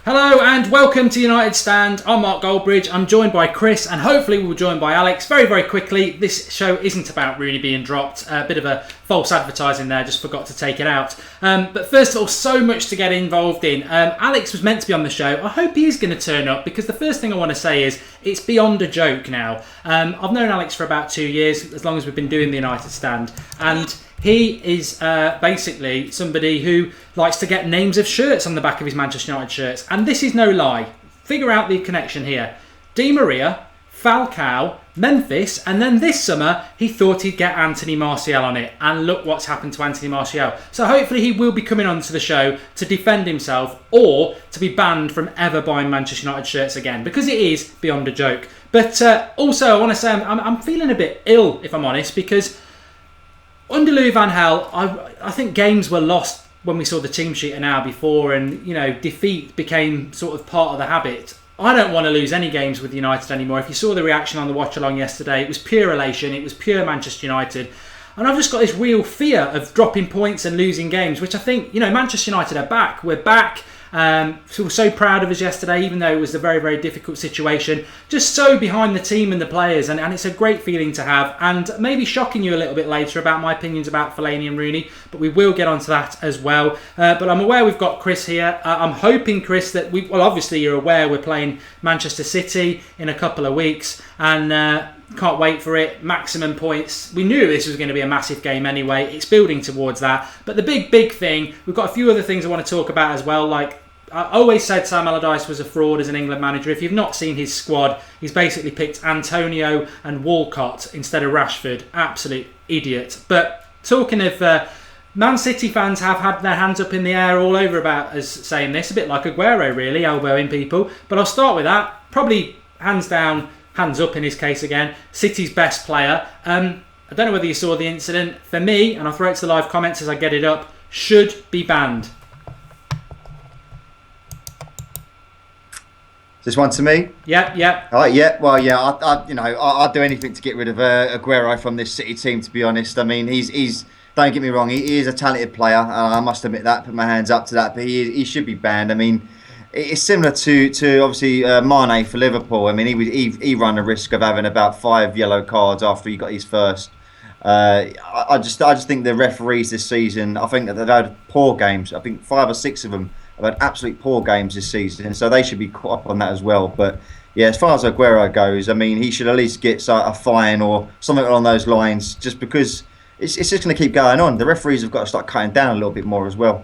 Hello and welcome to United Stand. I'm Mark Goldbridge. I'm joined by Chris and hopefully we'll join by Alex. Very, very quickly, this show isn't about Rooney being dropped. A bit of a false advertising there, just forgot to take it out. But first of all, so much to get involved in. Alex was meant to be on the show. I hope he is going to turn up because the first thing I want to say is it's beyond a joke now. I've known Alex for about 2 years, as long as we've been doing the United Stand. And he is basically somebody who likes to get names of shirts on the back of his Manchester United shirts. And this is no lie. Figure out the connection here. Di Maria, Falcao, Memphis, and then this summer he thought he'd get Anthony Martial on it. And look what's happened to Anthony Martial. So hopefully he will be coming on to the show to defend himself or to be banned from ever buying Manchester United shirts again. Because it is beyond a joke. But also I want to say I'm feeling a bit ill, if I'm honest, because under Louis van Gaal, I think games were lost when we saw the team sheet an hour before, and defeat became sort of part of the habit. I don't want to lose any games with United anymore. If you saw the reaction on the watch along yesterday, it was pure elation, it was pure Manchester United. And I've just got this real fear of dropping points and losing games, which I think, Manchester United are back. We're back. We were so proud of us yesterday, even though it was a very, very difficult situation. Just so behind the team and the players, and it's a great feeling to have. And maybe shocking you a little bit later about my opinions about Fellaini and Rooney, but we will get onto that as well. But I'm aware we've got Chris here. I'm hoping, Chris, that obviously you're aware we're playing Manchester City in a couple of weeks, and can't wait for it. Maximum points. We knew this was going to be a massive game anyway. It's building towards that. But the big thing, we've got a few other things I want to talk about as well. Like, I always said Sam Allardyce was a fraud as an England manager. If you've not seen his squad, he's basically picked Antonio and Walcott instead of Rashford. Absolute idiot. But talking of Man City fans have had their hands up in the air all over about us saying this. A bit like Aguero, really, elbowing people. But I'll start with that. Probably hands down, hands up in his case again, City's best player. I don't know whether you saw the incident. For me, and I'll throw it to the live comments as I get it up, should be banned. This one to me? Yeah. All right, yeah. Well, yeah. I'd do anything to get rid of Aguero from this City team. To be honest, I mean, he's. Don't get me wrong. He is a talented player. I must admit that. Put my hands up to that. But he should be banned. I mean, it's similar to obviously Mane for Liverpool. I mean, he ran the risk of having about 5 yellow cards after he got his first. I just think the referees this season, I think that they've had poor games. I think 5 or 6 of them have had absolute poor games this season, so they should be caught up on that as well. But yeah, as far as Aguero goes, I mean, he should at least get a fine or something along those lines, just because it's just going to keep going on. The referees have got to start cutting down a little bit more as well.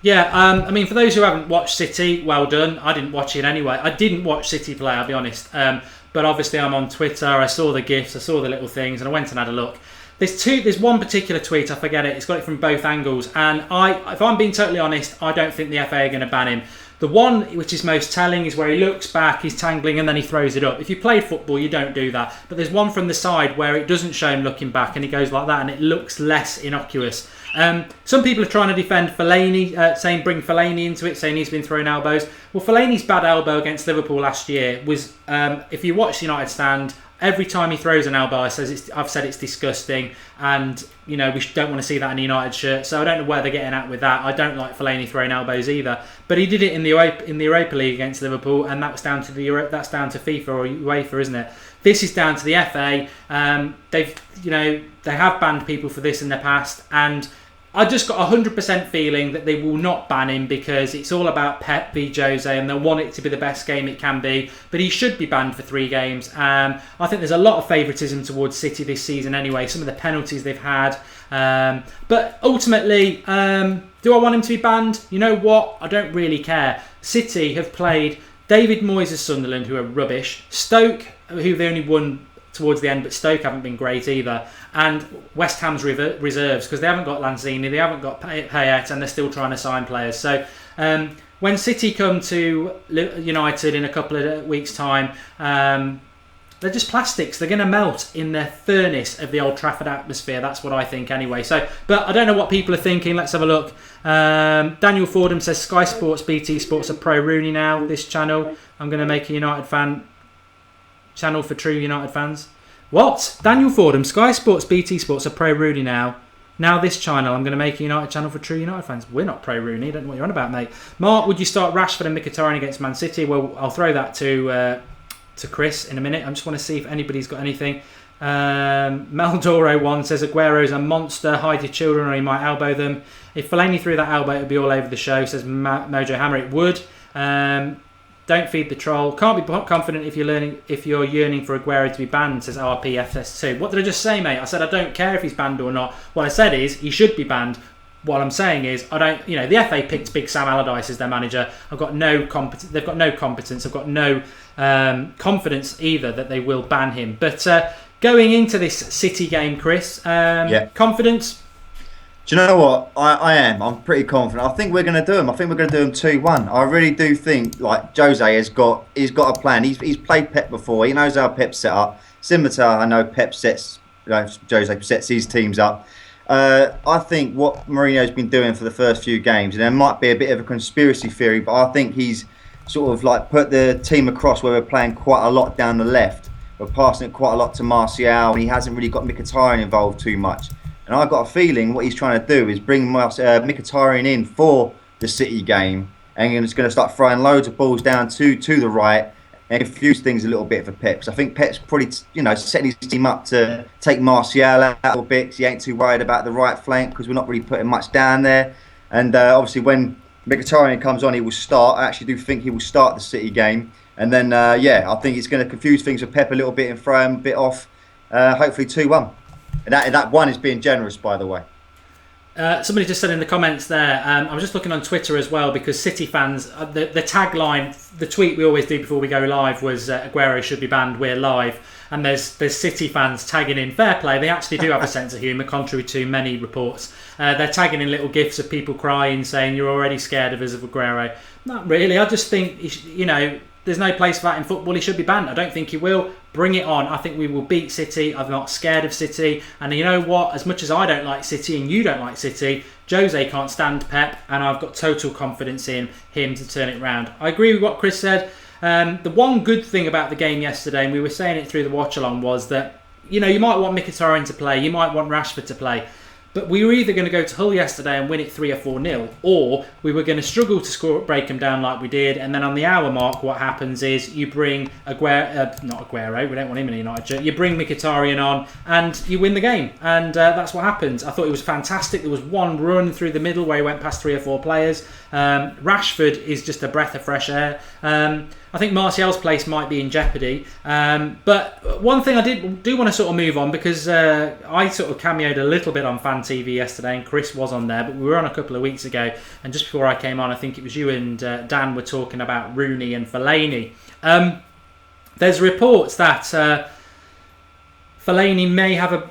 Yeah, I mean, for those who haven't watched City, well done. I didn't watch it anyway. I didn't watch City play, I'll be honest. But obviously I'm on Twitter, I saw the GIFs, I saw the little things, and I went and had a look. There's one particular tweet, I forget it, it's got it from both angles, and if I'm being totally honest, I don't think the FA are going to ban him. The one which is most telling is where he looks back, he's tangling, and then he throws it up. If you play football, you don't do that. But there's one from the side where it doesn't show him looking back, and he goes like that, and it looks less innocuous. Some people are trying to defend Fellaini, saying bring Fellaini into it, saying he's been throwing elbows. Well, Fellaini's bad elbow against Liverpool last year was, if you watch the United Stand, every time he throws an elbow, I've said it's disgusting, and we don't want to see that in a United shirt. So I don't know where they're getting at with that. I don't like Fellaini throwing elbows either, but he did it in the Europa League against Liverpool, and that was down to that's down to FIFA or UEFA, isn't it? This is down to the FA. They have banned people for this in the past, and I just got 100% feeling that they will not ban him because it's all about Pep v Jose and they'll want it to be the best game it can be. But he should be banned for 3 games. I think there's a lot of favouritism towards City this season anyway, some of the penalties they've had. But ultimately, do I want him to be banned? You know what? I don't really care. City have played David Moyes' Sunderland, who are rubbish. Stoke, who they only won towards the end, but Stoke haven't been great either, and West Ham's reserves, because they haven't got Lanzini, they haven't got Payet, and they're still trying to sign players. So when City come to United in a couple of weeks' time, they're just plastics. They're going to melt in the furnace of the Old Trafford atmosphere. That's what I think anyway. So, but I don't know what people are thinking. Let's have a look. Daniel Fordham says Sky Sports, BT Sports are pro Rooney now, this channel. I'm going to make a United fan channel for true United fans. What? Daniel Fordham, Sky Sports, BT Sports are pro Rooney now. Now this channel, I'm going to make a United channel for true United fans. We're not pro Rooney. I don't know what you're on about, mate. Mark, would you start Rashford and Mkhitaryan against Man City? Well, I'll throw that to Chris in a minute. I just want to see if anybody's got anything. Meldoro1 says Aguero's a monster. Hide your children or he might elbow them. If Fellaini threw that elbow, it would be all over the show, says Mojo Hammer. It would. Don't feed the troll. Can't be confident if you're yearning for Aguero to be banned, says RPFS2. What did I just say, mate? I said I don't care if he's banned or not. What I said is he should be banned. What I'm saying is I don't. You know, the FA picked Big Sam Allardyce as their manager. They've got no competence. I've got no confidence either that they will ban him. But going into this City game, Chris, confidence. Do you know what? I am. I'm pretty confident. I think we're going to do them. I think we're going to do them 2-1. I really do think like Jose he's got a plan. He's played Pep before. He knows how Pep's set up. Similar to how I know Pep sets, Jose sets his teams up. I think what Mourino's been doing for the first few games, and there might be a bit of a conspiracy theory, but I think he's sort of like put the team across where we're playing quite a lot down the left. We're passing it quite a lot to Martial, and he hasn't really got Mkhitaryan involved too much. And I've got a feeling what he's trying to do is bring Mkhitaryan in for the City game, and he's going to start throwing loads of balls down to the right and confuse things a little bit for Pep. So I think Pep's probably setting his team up to take Martial out a little bit, because he ain't too worried about the right flank because we're not really putting much down there. And obviously when Mkhitaryan comes on, he will start. I actually do think he will start the City game. And then, I think it's going to confuse things with Pep a little bit and throw him a bit off. Hopefully 2-1. And that one is being generous, by the way. Somebody just said in the comments there, I was just looking on Twitter as well, because City fans, the tagline, the tweet we always do before we go live was Aguero should be banned, we're live. And there's City fans tagging in, fair play, they actually do have a sense of humour, contrary to many reports. They're tagging in little gifs of people crying, saying you're already scared of us of Aguero. Not really, I just think, there's no place for that in football. He should be banned. I don't think he will. Bring it on. I think we will beat City. I'm not scared of City. And you know what? As much as I don't like City and you don't like City, Jose can't stand Pep, and I've got total confidence in him to turn it round. I agree with what Chris said. The one good thing about the game yesterday, and we were saying it through the watch-along, was that you might want Mkhitaryan to play, you might want Rashford to play. But we were either going to go to Hull yesterday and win it 3 or 4-0, or we were going to struggle to break them down like we did. And then on the hour mark, what happens is you bring not Aguero, we don't want him in a United shirt. You bring Mkhitaryan on and you win the game. And that's what happened. I thought it was fantastic. There was one run through the middle where he went past 3 or 4 players. Rashford is just a breath of fresh air. I think Martial's place might be in jeopardy. But one thing I do want to sort of move on, because I sort of cameoed a little bit on Fan TV yesterday, and Chris was on there, but we were on a couple of weeks ago, and just before I came on, I think it was you and Dan were talking about Rooney and Fellaini. There's reports that Fellaini may have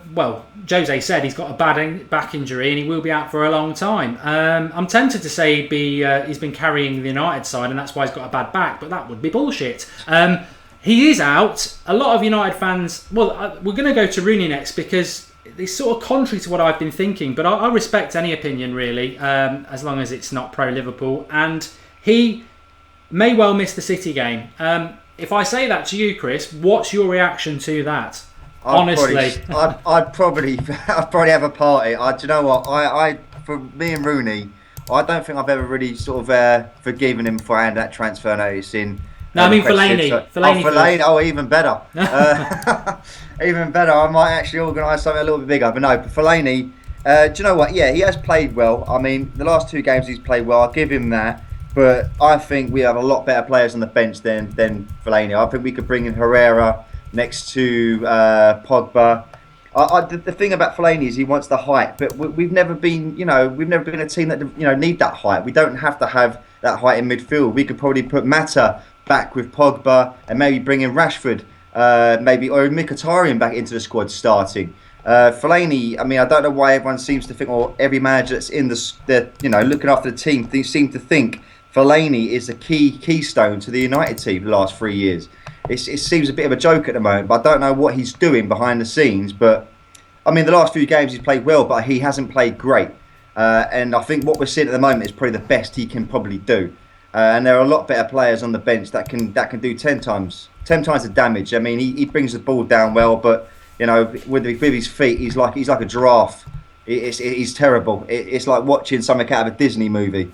Jose said he's got a bad back injury and he will be out for a long time. I'm tempted to say he's been carrying the United side and that's why he's got a bad back, but that would be bullshit. He is out. A lot of United fans... we're going to go to Rooney next because it's sort of contrary to what I've been thinking, but I respect any opinion, really, as long as it's not pro-Liverpool. And he may well miss the City game. If I say that to you, Chris, what's your reaction to that? Honestly, I'd probably have a party. Do you know what? I for me and Rooney, I don't think I've ever really sort of forgiven him for handing that transfer notice in. No, I mean Fellaini. Fellaini. Oh, even better. Even better. I might actually organise something a little bit bigger. But no, Fellaini. Do you know what? Yeah, he has played well. I mean, the last 2 games he's played well. I'll give him that. But I think we have a lot better players on the bench than Fellaini. I think we could bring in Herrera next to Pogba. The thing about Fellaini is he wants the height, but we've never been a team that need that height. We don't have to have that height in midfield. We could probably put Mata back with Pogba and maybe bring in Rashford, or Mkhitaryan back into the squad starting. Fellaini, I mean, I don't know why everyone seems to think, or every manager that's in looking after the team, they seem to think Fellaini is the keystone to the United team the last 3 years. It seems a bit of a joke at the moment, but I don't know what he's doing behind the scenes. But I mean, the last few games he's played well, but he hasn't played great. And I think what we're seeing at the moment is probably the best he can probably do. And there are a lot better players on the bench that can do 10 times the damage. I mean, he brings the ball down well, but with his feet, he's like a giraffe. It's terrible. It's like watching something out of a Disney movie.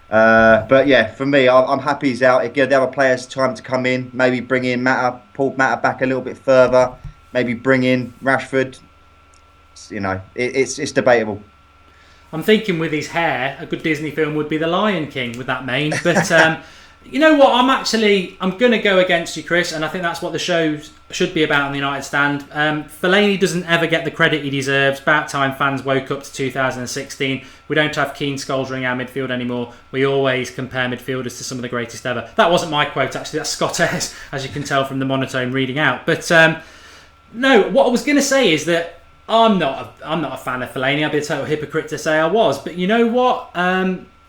But yeah, for me, I'm happy he's out. It gives the other players time to come in. Maybe bring in Mata, pull Mata back a little bit further. Maybe bring in Rashford. It's debatable. I'm thinking with his hair, a good Disney film would be The Lion King with that mane. But you know what? I'm going to go against you, Chris, and I think that's what the show should be about on the United stand. Fellaini doesn't ever get the credit he deserves. About time fans woke up to 2016. We don't have keen skulls ring our midfield anymore. We always compare midfielders to some of the greatest ever. That wasn't my quote, actually. That's Scott Ayres, as you can tell from the monotone reading out. But no, what I was going to say is that I'm not a fan of Fellaini. I'd be a total hypocrite to say I was. But you know what?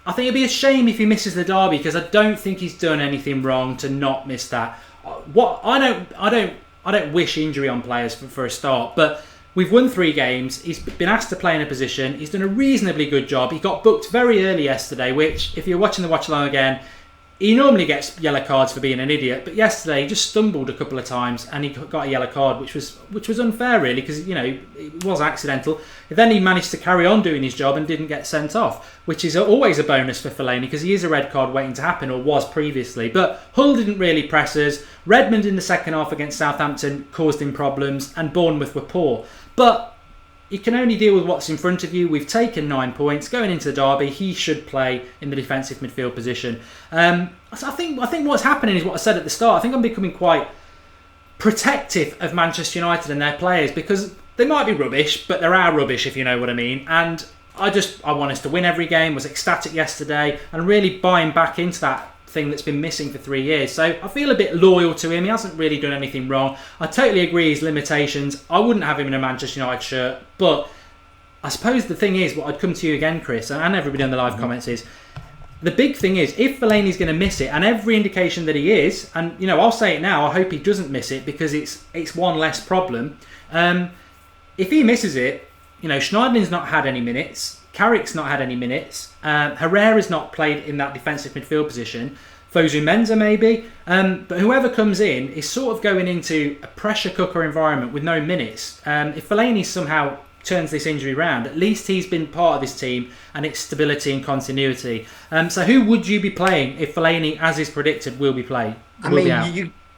I think it'd be a shame if he misses the derby, because I don't think he's done anything wrong to not miss that. I don't wish injury on players for a start, but we've won 3 games. He's been asked to play in a position. He's done a reasonably good job. He got booked very early yesterday, which, if you're watching the watch along again, he normally gets yellow cards for being an idiot, but yesterday he just stumbled a couple of times and he got a yellow card, which was unfair, really, because it was accidental. Then he managed to carry on doing his job and didn't get sent off, which is always a bonus for Fellaini, because he is a red card waiting to happen, or was previously. But Hull didn't really press us. Redmond in the second half against Southampton caused him problems, and Bournemouth were poor. But you can only deal with what's in front of you. We've taken 9 points. Going into the derby, he should play in the defensive midfield position. I think what's happening is what I said at the start. I think I'm becoming quite protective of Manchester United and their players, because they might be rubbish, but they're our rubbish, if you know what I mean. And I want us to win every game. Was ecstatic yesterday and really buying back into that thing that's been missing for 3 years. So I feel a bit loyal to him. He hasn't really done anything wrong. I totally agree his limitations. I wouldn't have him in a Manchester United shirt, but I suppose the thing is, what I'd come to you again, Chris, and everybody on the live comments, is the big thing is, if Fellaini's going to miss it, and every indication that he is, and I'll say it now, I hope he doesn't miss it, because it's one less problem. If he misses it, Schneiderlin's not had any minutes. Carrick's not had any minutes. Herrera's not played in that defensive midfield position. Fosu Mensah maybe. But whoever comes in is sort of going into a pressure cooker environment with no minutes. If Fellaini somehow turns this injury round, at least he's been part of this team and its stability and continuity. So who would you be playing if Fellaini, as is predicted, will be playing?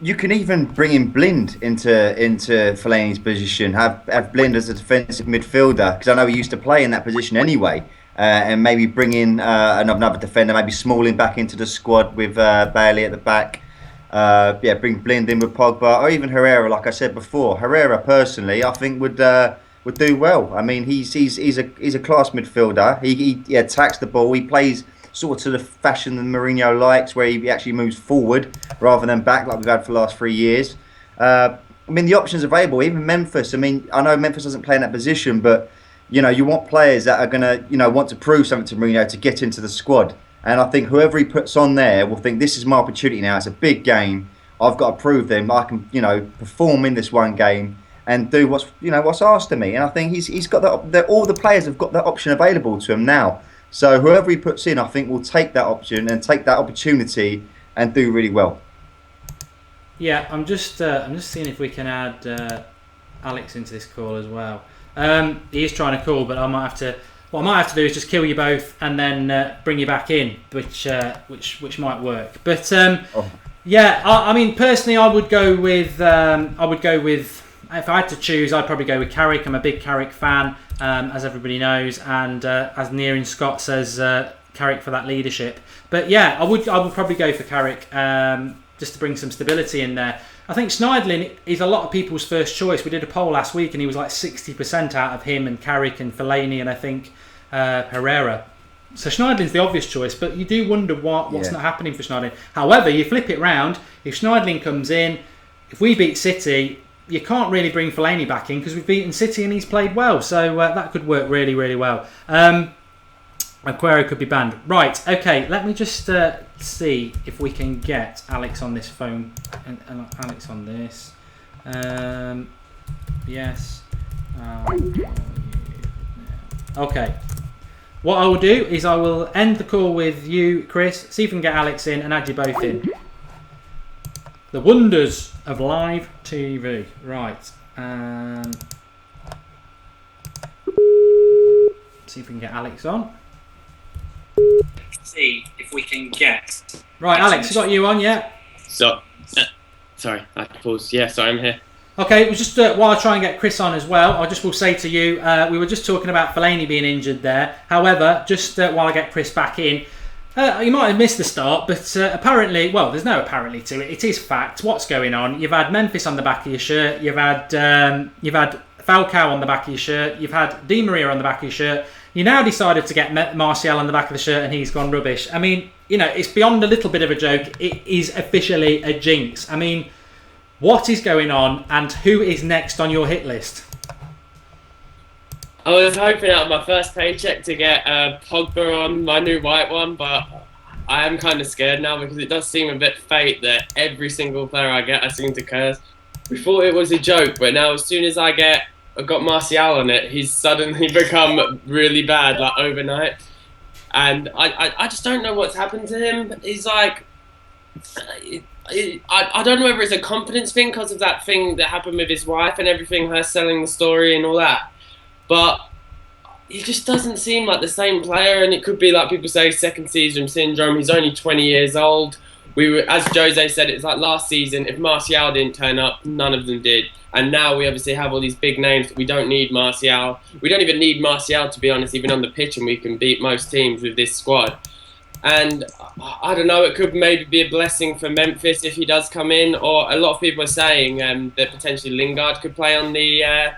You can even bring in Blind into Fellaini's position. Have Blind as a defensive midfielder, because I know he used to play in that position anyway. And maybe bring in another defender, maybe Smalling back into the squad with Bailey at the back. Bring Blind in with Pogba, or even Herrera. Like I said before, Herrera personally, I think would do well. I mean, he's a class midfielder. He attacks the ball. He plays sort of to the fashion that Mourino likes, where he actually moves forward rather than back, like we've had for the last 3 years. The options available, even Memphis. I know Memphis doesn't play in that position, but you want players that are going to want to prove something to Mourino to get into the squad. And I think whoever he puts on there will think, this is my opportunity now. It's a big game. I've got to prove them. I can perform in this one game and do what's asked of me. And I think he's got all the players have got that option available to him now. So whoever he puts in, I think, will take that option and take that opportunity and do really well. Yeah, I'm just seeing if we can add Alex into this call as well. He is trying to call, but I might have to. What I might have to do is just kill you both and then bring you back in, which might work. But personally, I would go with. If I had to choose, I'd probably go with Carrick. I'm a big Carrick fan, as everybody knows, and as Nearing Scott says, Carrick for that leadership. But yeah, I would probably go for Carrick, just to bring some stability in there. I think Schneiderlin is a lot of people's first choice. We did a poll last week, and he was like 60% out of him and Carrick and Fellaini and I think Herrera. So Schneiderlin's the obvious choice, but you do wonder what's not happening for Schneiderlin. However, you flip it round. If Schneiderlin comes in, if we beat City, you can't really bring Fellaini back in because we've beaten City and he's played well. So that could work really, really well. Aguero could be banned. Right, okay, let me just see if we can get Alex on this phone. And Alex on this. Yes. Okay. What I will do is I will end the call with you, Chris, see if we can get Alex in and add you both in. The wonders of live TV. Right. see if we can get Alex on. See if we can get... Right, Alex, we got you on, yeah? So, sorry, I had to pause. Yeah, sorry, I'm here. Okay, well, just while I try and get Chris on as well, I just will say to you, we were just talking about Fellaini being injured there. However, just while I get Chris back in, you might have missed the start, but apparently, well, there's no apparently to it. It is fact. What's going on? You've had Memphis on the back of your shirt. You've had Falcao on the back of your shirt. You've had Di Maria on the back of your shirt. You now decided to get Martial on the back of the shirt, and he's gone rubbish. I mean, you know, it's beyond a little bit of a joke. It is officially a jinx. I mean, what is going on, and who is next on your hit list? I was hoping out of my first paycheck to get Pogba on my new white one, but I am kind of scared now because it does seem a bit fate that every single player I get, I seem to curse. We thought it was a joke, but now as soon as I got Martial on it, he's suddenly become really bad, like overnight. And I just don't know what's happened to him. He's like... I don't know whether it's a confidence thing because of that thing that happened with his wife and everything, her selling the story and all that. But he just doesn't seem like the same player, and it could be like people say second season syndrome. He's only 20 years old. As Jose said, it's like last season, if Martial didn't turn up, none of them did. And now we obviously have all these big names. We don't need Martial. We don't even need Martial, to be honest, even on the pitch, and we can beat most teams with this squad. And I don't know, it could maybe be a blessing for Memphis if he does come in, or a lot of people are saying that potentially Lingard could play on the...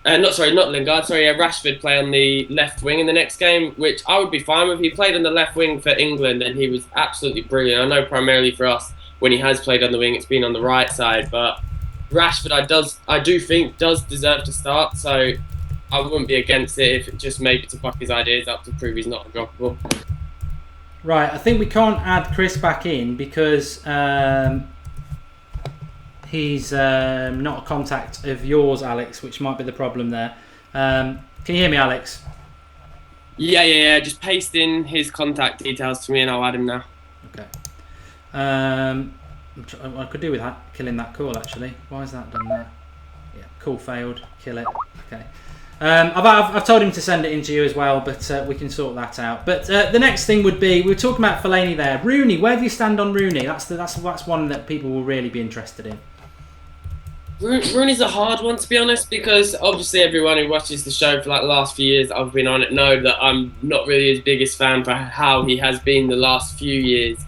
Rashford play on the left wing in the next game, which I would be fine with. He played on the left wing for England and he was absolutely brilliant. I know primarily for us, when he has played on the wing, it's been on the right side, but Rashford I do think does deserve to start, so I wouldn't be against it if it just maybe to fuck his ideas up to prove he's not undroppable. Right, I think we can't add Chris back in because he's not a contact of yours, Alex, which might be the problem there. Can you hear me, Alex? Yeah. Just paste in his contact details to me and I'll add him now. Okay. I could do with killing that call, actually. Why is that done there? Yeah, call failed. Kill it. Okay. I've told him to send it in to you as well, but we can sort that out. But the next thing would be, we were talking about Fellaini there. Rooney, where do you stand on Rooney? That's one that people will really be interested in. Rooney's a hard one, to be honest, because obviously everyone who watches the show for like the last few years I've been on it know that I'm not really his biggest fan for how he has been the last few years,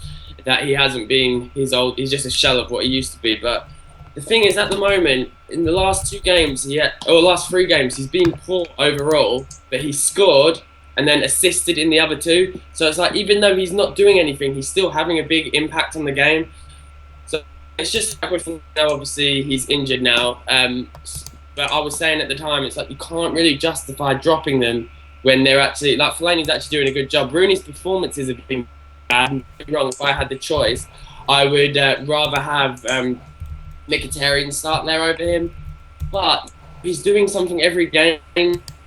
that he hasn't been he's just a shell of what he used to be. But the thing is, at the moment, in the last 2 games, last 3 games, he's been poor overall, but he scored and then assisted in the other 2. So it's like, even though he's not doing anything, he's still having a big impact on the game. So it's just like with now, obviously, he's injured now. But I was saying at the time, it's like you can't really justify dropping them when they're actually, like Fellaini's actually doing a good job. Rooney's performances have been bad. Don't get me wrong, if I had the choice, I would rather have Mkhitaryan start there over him, but he's doing something every game,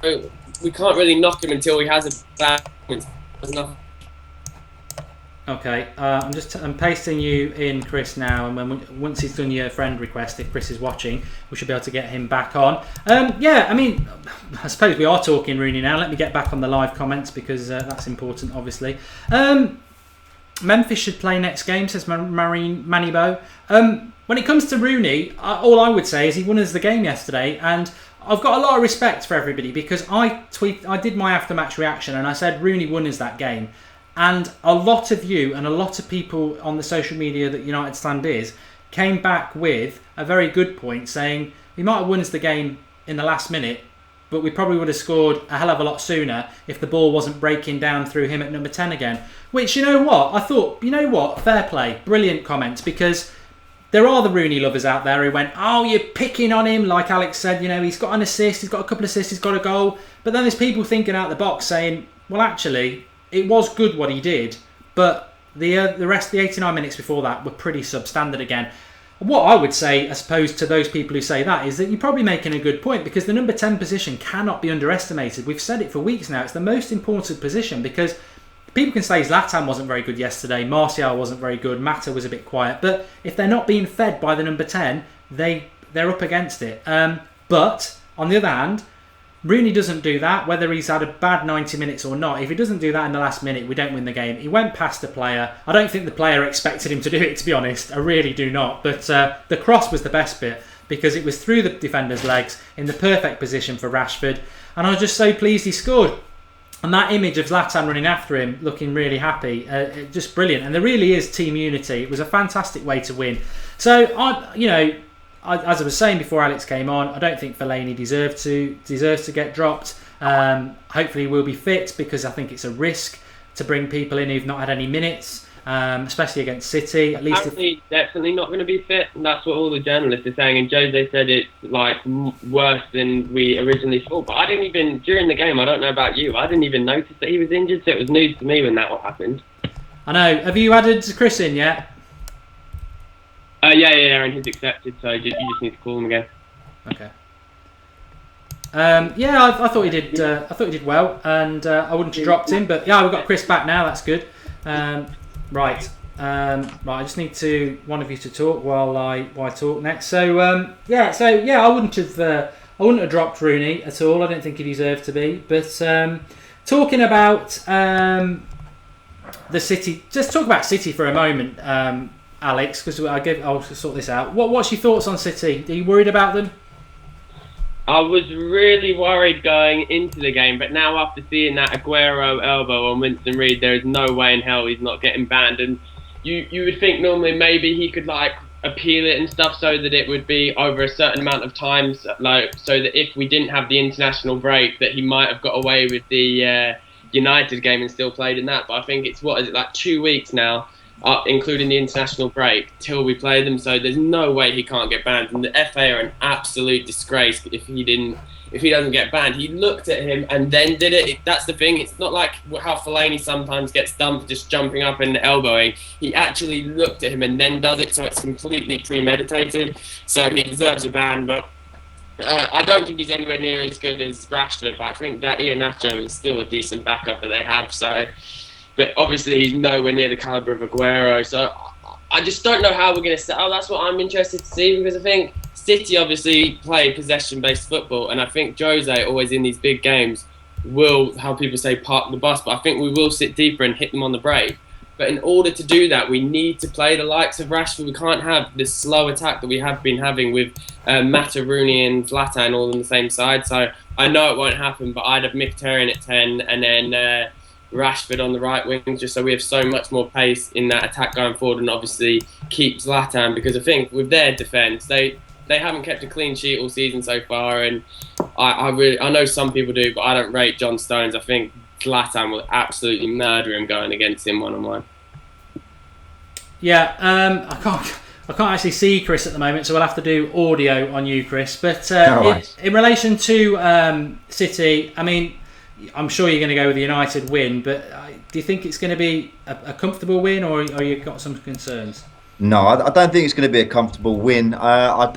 so we can't really knock him until he has a bad performance. Okay, I'm pasting you in, Chris, now, and once he's done your friend request, if Chris is watching, we should be able to get him back on. I mean, I suppose we are talking Rooney now. Let me get back on the live comments because that's important, obviously. Memphis should play next game, says Manibo. When it comes to Rooney, all I would say is he won us the game yesterday, and I've got a lot of respect for everybody because I did my after-match reaction and I said Rooney won us that game, and a lot of you and a lot of people on the social media that United Stand is came back with a very good point, saying we might have won us the game in the last minute, but we probably would have scored a hell of a lot sooner if the ball wasn't breaking down through him at number 10 again. Which, you know what? I thought, fair play. Brilliant comments, because there are the Rooney lovers out there who went, oh, you're picking on him, like Alex said, he's got an assist, he's got a couple of assists, he's got a goal. But then there's people thinking out the box saying, well, actually, it was good what he did, but the rest of the 89 minutes before that were pretty substandard again. What I would say, I suppose, to those people who say that is that you're probably making a good point, because the number 10 position cannot be underestimated. We've said it for weeks now. It's the most important position, because people can say Zlatan wasn't very good yesterday, Martial wasn't very good, Mata was a bit quiet, but if they're not being fed by the number 10, they're up against it. But on the other hand, Rooney doesn't do that, whether he's had a bad 90 minutes or not. If he doesn't do that in the last minute, we don't win the game. He went past the player. I don't think the player expected him to do it, to be honest. I really do not. But the cross was the best bit because it was through the defender's legs in the perfect position for Rashford. And I was just so pleased he scored. And that image of Zlatan running after him, looking really happy, just brilliant. And there really is team unity. It was a fantastic way to win. So, as I was saying before Alex came on, I don't think Fellaini deserves to get dropped. Hopefully he will be fit because I think it's a risk to bring people in who've not had any minutes, especially against City. At least apparently definitely not going to be fit, and that's what all the journalists are saying. And Jose said it's like worse than we originally thought. But I didn't even, during the game, I don't know about you, I didn't even notice that he was injured, so it was news to me when that all happened. I know. Have you added Chris in yet? Yeah, and he's accepted, so you just need to call him again. Okay. I thought he did. I thought he did well, and I wouldn't have dropped him. But yeah, we've got Chris back now. That's good. Right. I just need one of you to talk while I talk next. So I wouldn't have dropped Rooney at all. I don't think he deserved to be. But talking about the City, just talk about City for a moment. Alex, because I'll sort this out. What's your thoughts on City? Are you worried about them? I was really worried going into the game, but now after seeing that Aguero elbow on Winston Reid, there is no way in hell he's not getting banned. And you would think normally maybe he could like appeal it and stuff so that it would be over a certain amount of times, like so that if we didn't have the international break, that he might have got away with the United game and still played in that. But I think it's like 2 weeks now, including the international break, till we play them. So there's no way he can't get banned. And the FA are an absolute disgrace if he doesn't get banned. He looked at him and then did it. That's the thing. It's not like how Fellaini sometimes gets done for just jumping up and elbowing. He actually looked at him and then does it, so it's completely premeditated. So he deserves a ban, but I don't think he's anywhere near as good as Rashford. But I think that Iheanacho is still a decent backup that they have. So. But obviously he's nowhere near the calibre of Aguero. So I just don't know how we're going to set. That's what I'm interested to see, because I think City obviously play possession-based football, and I think Jose always in these big games will, how people say, park the bus. But I think we will sit deeper and hit them on the break. But in order to do that, we need to play the likes of Rashford. We can't have this slow attack that we have been having with Mata, Rooney and Zlatan all on the same side. So I know it won't happen, but I'd have Mkhitaryan at 10 and then Rashford on the right wing, just so we have so much more pace in that attack going forward, and obviously keep Zlatan, because I think with their defence, they haven't kept a clean sheet all season so far, and I know some people do, but I don't rate John Stones. I think Zlatan will absolutely murder him going against him one-on-one. Yeah, I can't actually see Chris at the moment, so we'll have to do audio on you, Chris. But in relation to City, I mean, I'm sure you're going to go with the United win, but do you think it's going to be a comfortable win, or you've got some concerns? No, I don't think it's going to be a comfortable win. I've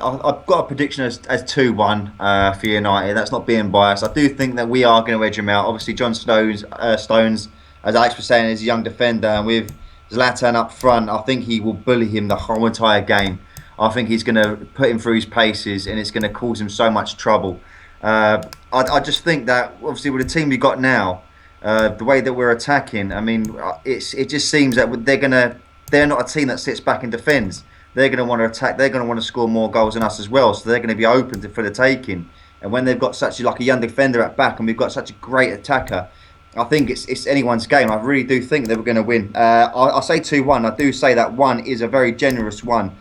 got a prediction as 2-1 for United. That's not being biased. I do think that we are going to edge him out. Obviously, John Stones, as Alex was saying, is a young defender, and with Zlatan up front, I think he will bully him the whole entire game. I think he's going to put him through his paces, and it's going to cause him so much trouble. I just think that obviously with the team we got now, the way that we're attacking, I mean, it just seems that they're not a team that sits back and defends. They're going to want to attack. They're going to want to score more goals than us as well. So they're going to be open for the taking. And when they've got such a young defender at back, and we've got such a great attacker, I think it's anyone's game. I really do think that we're going to win. I say 2-1. I do say that 1 is a very generous 1,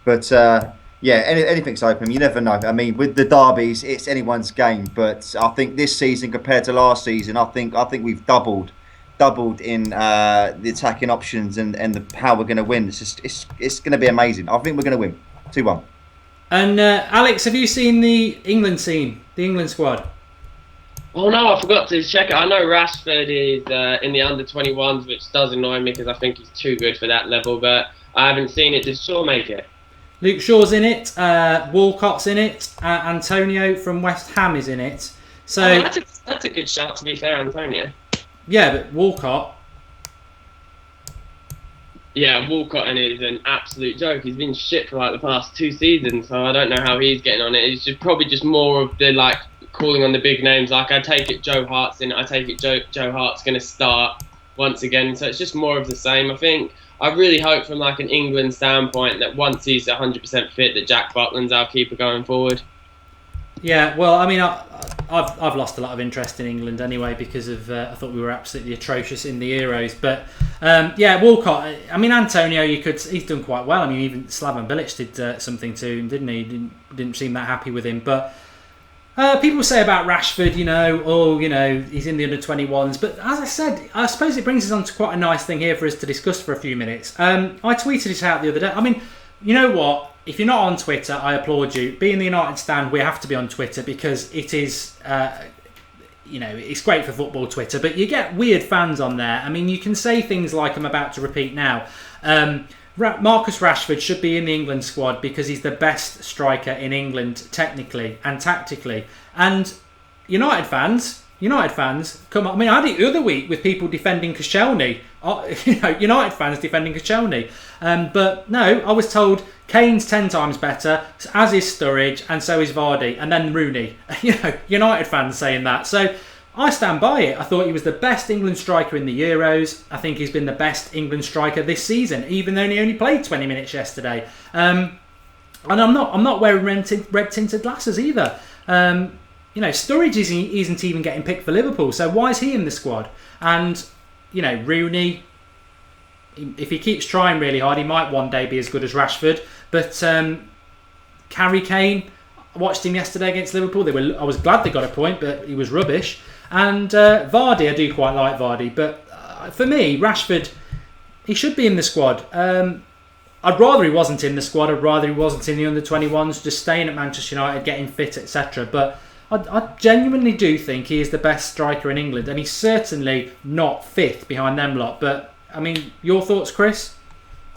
but. Anything's open. You never know. I mean, with the derbies, it's anyone's game. But I think this season compared to last season, I think we've doubled in the attacking options and how we're going to win. It's going to be amazing. I think we're going to win 2-1. And Alex, have you seen the England team, the England squad? Oh no, I forgot to check it. I know Rashford is in the under-21s, which does annoy me because I think he's too good for that level. But I haven't seen it. Did Shaw make it? Luke Shaw's in it, Walcott's in it, Antonio from West Ham is in it. So that's a good shout, to be fair, Antonio. Yeah, but Walcott. Yeah, Walcott is an absolute joke. He's been shit for the past 2 seasons, so I don't know how he's getting on it. It's probably just more of the calling on the big names. Like, I take it Joe Hart's in it. I take it Joe Hart's going to start once again. So it's just more of the same. I think I really hope from like an England standpoint that once he's 100% fit, that Jack Butland's our keeper going forward. Yeah, well, I mean, I've lost a lot of interest in England anyway because of I thought we were absolutely atrocious in the Euros. But yeah, Walcott. I mean, Antonio, he's done quite well. I mean, even Slaven Bilic did something to him, didn't he? Didn't seem that happy with him. But people say about Rashford, he's in the under-21s. But as I said, I suppose it brings us on to quite a nice thing here for us to discuss for a few minutes. I tweeted it out the other day. I mean, you know what? If you're not on Twitter, I applaud you. Being the United stand, we have to be on Twitter because it is, it's great for football Twitter, but you get weird fans on there. I mean, you can say things like I'm about to repeat now. Marcus Rashford should be in the England squad because he's the best striker in England technically and tactically. And United fans, come on. I mean, I had it the other week with people defending Koscielny. United fans defending Koscielny. But no, I was told Kane's 10 times better, as is Sturridge, and so is Vardy, and then Rooney. United fans saying that. So I stand by it. I thought he was the best England striker in the Euros. I think he's been the best England striker this season, even though he only played 20 minutes yesterday. And I'm not wearing red tinted glasses either. Sturridge isn't even getting picked for Liverpool, so why is he in the squad? And Rooney, if he keeps trying really hard, he might one day be as good as Rashford. But Harry Kane, I watched him yesterday against Liverpool. I was glad they got a point, but he was rubbish. And Vardy, I do quite like Vardy, but for me, Rashford, he should be in the squad. I'd rather he wasn't in the squad. I'd rather he wasn't in the under-21s, just staying at Manchester United, getting fit, etc. But I genuinely do think he is the best striker in England, and he's certainly not fifth behind them lot. But I mean, your thoughts, Chris?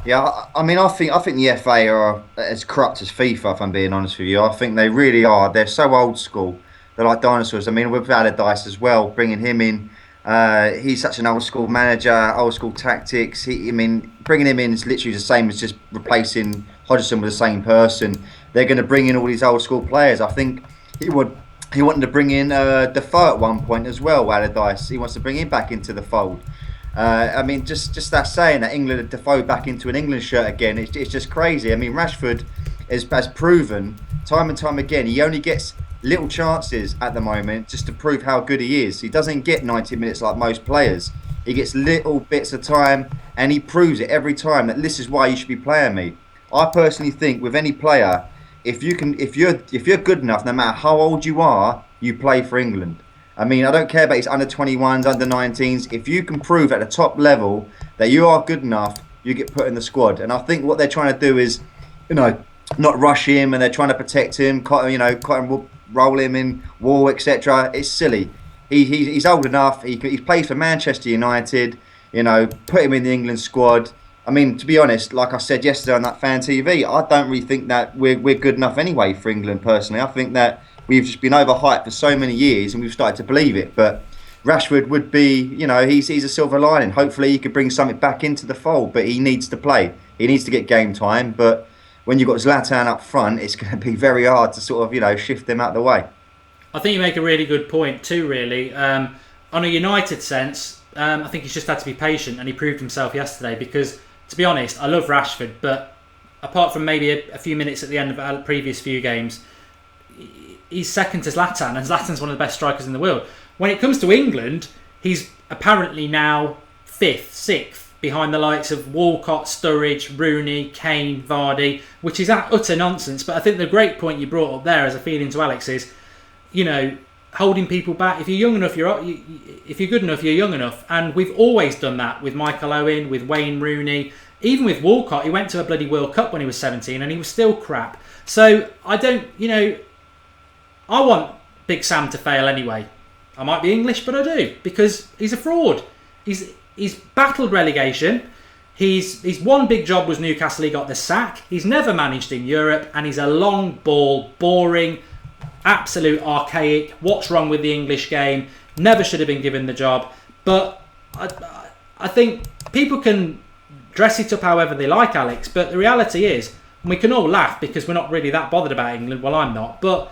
Yeah, I mean, I think the FA are as corrupt as FIFA, if I'm being honest with you. I think they really are. They're so old school. They're like dinosaurs. I mean, with Allardyce as well, bringing him in. He's such an old school manager, old school tactics. Bringing him in is literally the same as just replacing Hodgson with the same person. They're going to bring in all these old school players. I think he wanted to bring in Defoe at one point as well, Allardyce. He wants to bring him back into the fold. Just that saying that England had Defoe back into an England shirt again, it's just crazy. I mean, Rashford has proven time and time again, he only gets little chances at the moment just to prove how good he is. He doesn't get 90 minutes like most players. He gets little bits of time, and he proves it every time that this is why you should be playing me. I personally think with any player, if you're good enough, no matter how old you are, you play for England. I mean, I don't care about his under-21s, under-19s. If you can prove at the top level that you are good enough, you get put in the squad. And I think what they're trying to do is, not rush him, and they're trying to protect him, roll him in wall, etc. It's silly. He's old enough. He plays for Manchester United. Put him in the England squad. I mean, to be honest, like I said yesterday on that Fan TV, I don't really think that we're good enough anyway for England. Personally, I think that we've just been overhyped for so many years, and we've started to believe it. But Rashford would be, he's a silver lining. Hopefully, he could bring something back into the fold, but he needs to play. He needs to get game time. But when you've got Zlatan up front, it's going to be very hard to sort of, shift them out of the way. I think you make a really good point too, really. On a United sense, I think he's just had to be patient, and he proved himself yesterday because, to be honest, I love Rashford, but apart from maybe a few minutes at the end of our previous few games, he's second to Zlatan, and Zlatan's one of the best strikers in the world. When it comes to England, he's apparently now fifth, sixth, behind the likes of Walcott, Sturridge, Rooney, Kane, Vardy, which is utter nonsense. But I think the great point you brought up there as a feeling to Alex is, holding people back. If you're young enough, if you're good enough, you're young enough. And we've always done that with Michael Owen, with Wayne Rooney, even with Walcott. He went to a bloody World Cup when he was 17 and he was still crap. So I don't, I want Big Sam to fail anyway. I might be English, but I do, because he's a fraud. He's battled relegation. His one big job was Newcastle. He got the sack. He's never managed in Europe, and he's a long ball, boring, absolute archaic. What's wrong with the English game? Never should have been given the job. But I think people can dress it up however they like, Alex. But the reality is, and we can all laugh because we're not really that bothered about England. Well, I'm not. But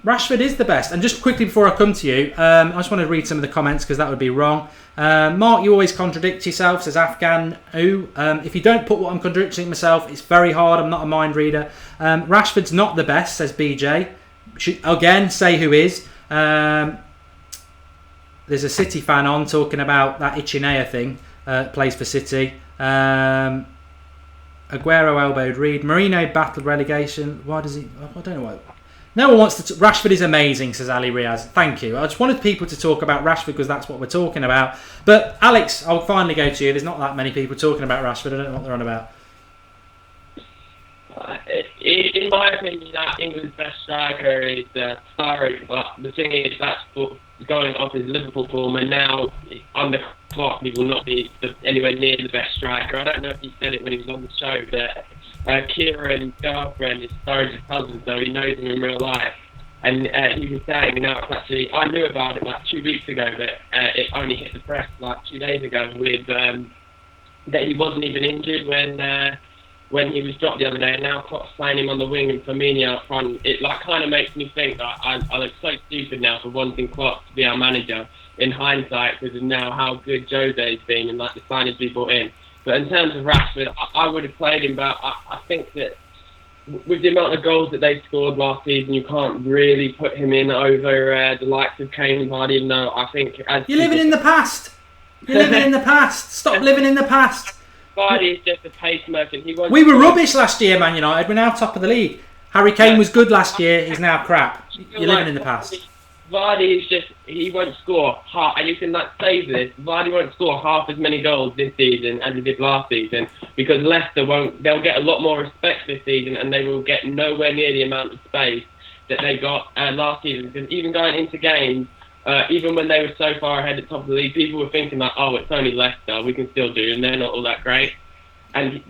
Rashford is the best. And just quickly before I come to you, I just want to read some of the comments because that would be wrong. Mark, you always contradict yourself, says Afghan. If you don't put what I'm contradicting myself, it's very hard. I'm not a mind reader. Rashford's not the best, says BJ. Again, say who is. There's a City fan on talking about that Ichinea thing. Plays for City. Aguero elbowed Reed. Mourino battled relegation. Why does he? I don't know why. No one wants to... Rashford is amazing, says Ali Riaz. Thank you. I just wanted people to talk about Rashford because that's what we're talking about. But Alex, I'll finally go to you. There's not that many people talking about Rashford. I don't know what they're on about. In my opinion, England's best striker is Surrey, but the thing is that's going off his Liverpool form, and now on the clock he will not be anywhere near the best striker. I don't know if he said it when he was on the show, but Kieran's girlfriend is Surrey's cousin, so he knows him in real life. And he was saying, actually, I knew about it like 2 weeks ago, but it only hit the press like 2 days ago with that he wasn't even injured when he was dropped the other day, and now Klopp's playing him on the wing and Fellaini out front. It kind of makes me think that I look so stupid now for wanting Klopp to be our manager in hindsight because of now how good Jose's been and the signings we brought in. But in terms of Rashford, I would have played him, but I think that with the amount of goals that they scored last season, you can't really put him in over the likes of Kane and Vardy. Even though I think you're living in the past. You're living in the past. Stop living in the past. Vardy is just a pace merchant. We were rubbish last year, Man United. We're now top of the league. Harry Kane was good last year. He's now crap. You're living in the past. Vardy is just, he won't score half, and you can say this, Vardy won't score half as many goals this season as he did last season because Leicester they'll get a lot more respect this season and they will get nowhere near the amount of space that they got last season because even going into games, even when they were so far ahead at the top of the league, people were thinking oh, it's only Leicester, we can still do, and they're not all that great. And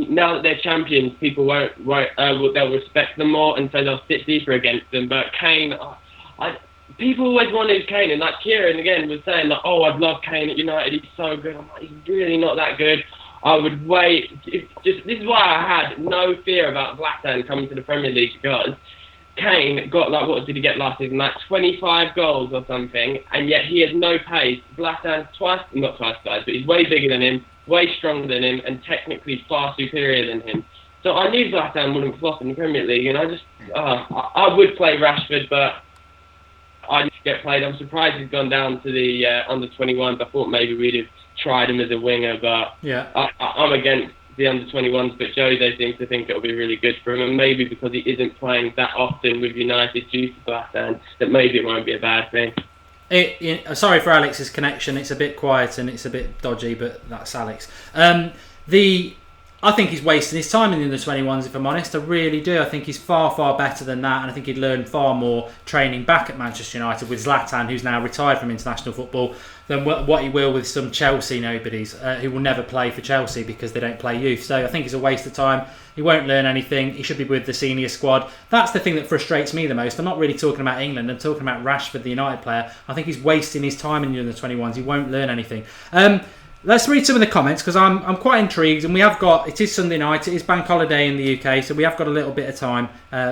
now that they're champions, people they'll respect them more, and so they'll sit deeper against them. But Kane, people always wanted Kane, and Kieran again was saying oh, I'd love Kane at United, he's so good. I'm like, he's really not that good. I would wait. This is why I had no fear about Zlatan coming to the Premier League because Kane got what did he get last season? 25 goals or something, and yet he has no pace. Zlatan's not twice size, but he's way bigger than him, way stronger than him, and technically far superior than him. So I knew Zlatan wouldn't flop in the Premier League, and I would play Rashford, but I just get played. I'm surprised he's gone down to the under-21s. I thought maybe we'd have tried him as a winger, but yeah. I'm against the under-21s, but Jose seems to think it'll be really good for him, and maybe because he isn't playing that often with United due to Zlatan, that maybe it won't be a bad thing. Sorry for Alex's connection, it's a bit quiet and it's a bit dodgy, but that's Alex. I think he's wasting his time in the under-21s, if I'm honest. I really do. I think he's far, far better than that, and I think he'd learn far more training back at Manchester United with Zlatan, who's now retired from international football, than what he will with some Chelsea nobodies who will never play for Chelsea because they don't play youth. So I think it's a waste of time. He won't learn anything. He should be with the senior squad. That's the thing that frustrates me the most. I'm not really talking about England. I'm talking about Rashford, the United player. I think he's wasting his time in the under-21s. He won't learn anything. Let's read some of the comments because I'm quite intrigued, and it is Sunday night, it is bank holiday in the UK, so we have got a little bit of time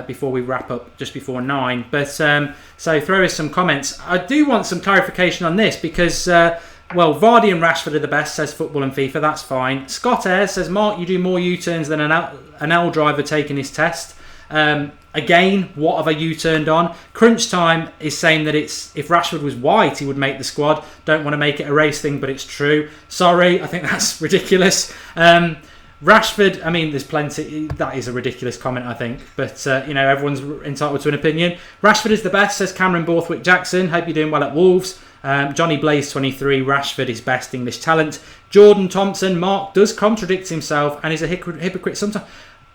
before we wrap up, just before 9. But so throw us some comments. I do want some clarification on this because Vardy and Rashford are the best, says Football and FIFA. That's fine. Scott Ayres says, Mark, you do more U-turns than an L driver taking his test. Again, what have I U-turned on? Crunch Time is saying that if Rashford was white, he would make the squad. Don't want to make it a race thing, but it's true. Sorry, I think that's ridiculous. Rashford, I mean, there's plenty. That is a ridiculous comment, I think. But, everyone's entitled to an opinion. Rashford is the best, says Cameron Borthwick Jackson. Hope you're doing well at Wolves. Johnny Blaze 23, Rashford is best English talent. Jordan Thompson, Mark does contradict himself and is a hypocrite sometimes.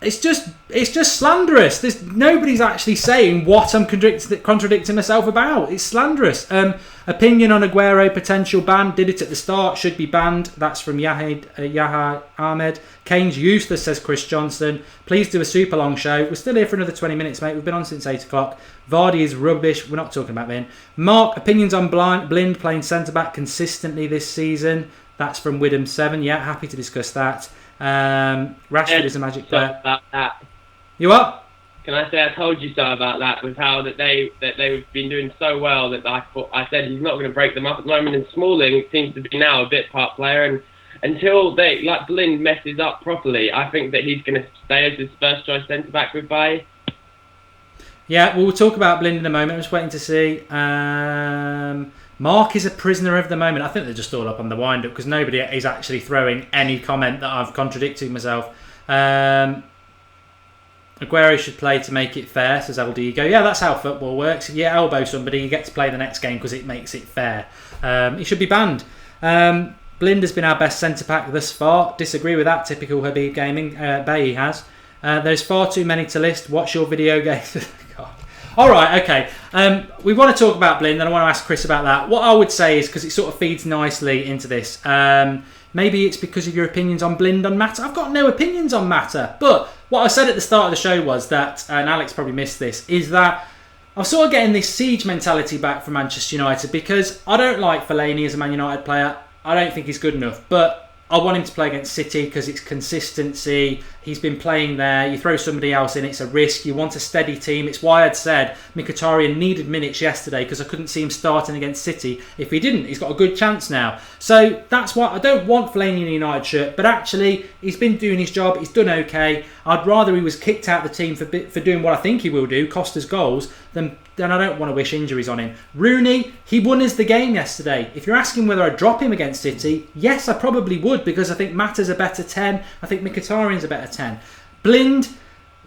It's just slanderous. Nobody's actually saying what I'm contradicting myself about. It's slanderous. Opinion on Aguero, potential ban. Did it at the start, should be banned. That's from Yaha Ahmed. Kane's useless, says Chris Johnson. Please do a super long show. We're still here for another 20 minutes, mate. We've been on since 8 o'clock. Vardy is rubbish. We're not talking about Ben. Mark, opinions on Blind playing centre-back consistently this season. That's from Widham7. Yeah, happy to discuss that. Rashford is a magic player. About that. You what? Can I say I told you so about that? With how they've been doing so well that I said he's not going to break them up at the moment. And Smalling seems to be now a bit part player, and until Blind messes up properly, I think that he's going to stay as his first choice centre back with Bailly. Yeah, we'll talk about Blind in a moment. I'm just waiting to see. Mark is a prisoner of the moment. I think they're just all up on the wind-up because nobody is actually throwing any comment that I've contradicted myself. Aguero should play to make it fair, says El Diego. Yeah, that's how football works. If you elbow somebody, you get to play the next game because it makes it fair. He should be banned. Blind has been our best centre-back thus far. Disagree with that, typical Habib Gaming. Bailly has. There's far too many to list. Watch your video game. God. All right, okay. We want to talk about Blind, and I want to ask Chris about that. What I would say is, because it sort of feeds nicely into this, maybe it's because of your opinions on Blind on Mata. I've got no opinions on Mata, but what I said at the start of the show was that, and Alex probably missed this, is that I'm sort of getting this siege mentality back from Manchester United because I don't like Fellaini as a Man United player. I don't think he's good enough, but I want him to play against City because it's consistency. He's been playing there. You throw somebody else in, it's a risk. You want a steady team. It's why I'd said Mkhitaryan needed minutes yesterday because I couldn't see him starting against City. If he didn't, he's got a good chance now. So that's why I don't want Fellaini in a United shirt, but actually he's been doing his job. He's done okay. I'd rather he was kicked out of the team for doing what I think he will do, cost us goals, than I don't want to wish injuries on him. Rooney, he won us the game yesterday. If you're asking whether I'd drop him against City, yes, I probably would because I think Mata's a better 10. I think Mkhitaryan's a better 10. Blind,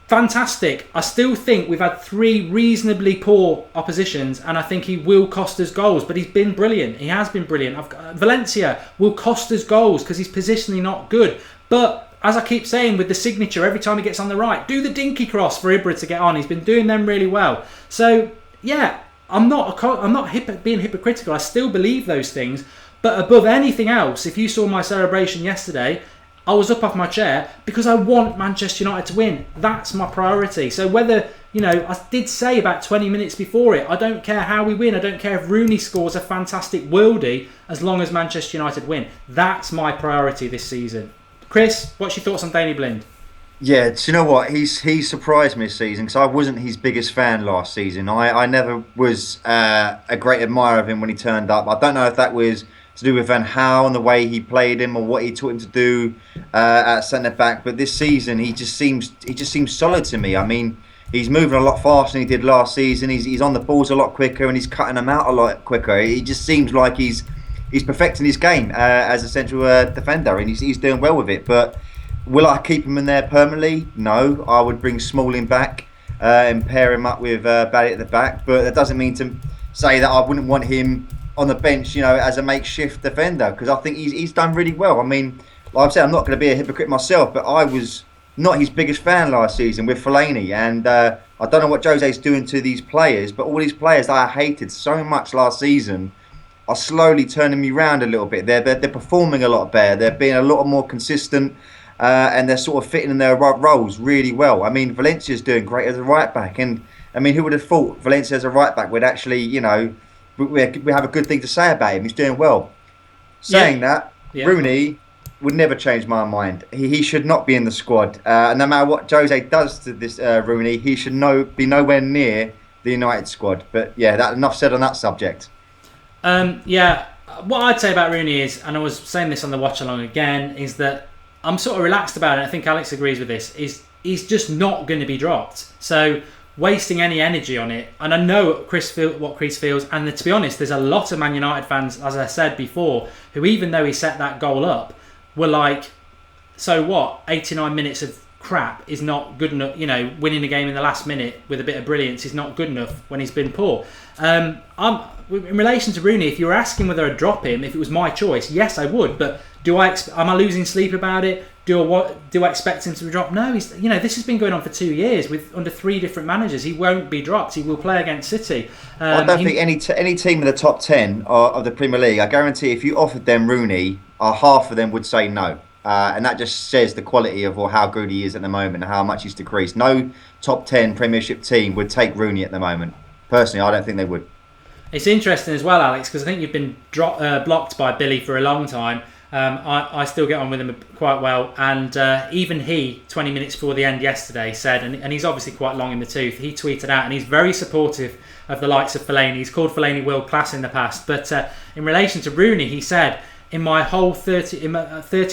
fantastic. I still think we've had 3 reasonably poor oppositions and I think he will cost us goals, but he's been brilliant. He has been brilliant. Valencia will cost us goals because he's positionally not good. But as I keep saying with the signature, every time he gets on the right, do the dinky cross for Ibra to get on. He's been doing them really well. So, yeah, I'm not being hypocritical. I still believe those things. But above anything else, if you saw my celebration yesterday, I was up off my chair because I want Manchester United to win. That's my priority. So whether, I did say about 20 minutes before it, I don't care how we win. I don't care if Rooney scores a fantastic worldie as long as Manchester United win. That's my priority this season. Chris, what's your thoughts on Daley Blind? Yeah, do you know what? He's surprised me this season because I wasn't his biggest fan last season. I never was a great admirer of him when he turned up. I don't know if that was to do with Van Gaal and the way he played him or what he taught him to do at centre back. But this season, he just seems solid to me. I mean, he's moving a lot faster than he did last season. He's on the balls a lot quicker and he's cutting them out a lot quicker. He just seems like he's perfecting his game as a central defender, and he's doing well with it. But will I keep him in there permanently? No. I would bring Smalling back and pair him up with Bailly at the back. But that doesn't mean to say that I wouldn't want him on the bench, as a makeshift defender, because I think he's done really well. I mean, like I said, I'm not going to be a hypocrite myself, but I was not his biggest fan last season with Fellaini, and I don't know what Jose's doing to these players, but all these players that I hated so much last season are slowly turning me round a little bit. They're performing a lot better. They're being a lot more consistent, and they're sort of fitting in their roles really well. I mean, Valencia's doing great as a right back, and I mean, who would have thought Valencia as a right back would actually, we have a good thing to say about him. He's doing well. Saying that, Rooney would never change my mind. He should not be in the squad. No matter what Jose does to this Rooney, he should be nowhere near the United squad. But yeah, that enough said on that subject. What I'd say about Rooney is, and I was saying this on the watch along again, is that I'm sort of relaxed about it. I think Alex agrees with this. He's just not going to be dropped. So wasting any energy on it, and I know what Chris feels, and to be honest, there's a lot of Man United fans, as I said before, who even though he set that goal up, were like, so what? 89 minutes of crap is not good enough. Winning the game in the last minute with a bit of brilliance is not good enough when he's been poor. In relation to Rooney, if you were asking whether I'd drop him, if it was my choice, yes, I would. But am I losing sleep about it? Do I expect him to be dropped? No, this has been going on for 2 years under 3 different managers. He won't be dropped. He will play against City. I don't think any team in the top 10 of the Premier League, I guarantee if you offered them Rooney, half of them would say no. And that just says the quality of how good he is at the moment and how much he's decreased. No top 10 Premiership team would take Rooney at the moment. Personally, I don't think they would. It's interesting as well, Alex, because I think you've been blocked by Billy for a long time. I still get on with him quite well, and even he, 20 minutes before the end yesterday, said, and he's obviously quite long in the tooth, he tweeted out, and he's very supportive of the likes of Fellaini. He's called Fellaini world class in the past, but in relation to Rooney, he said, in my whole 30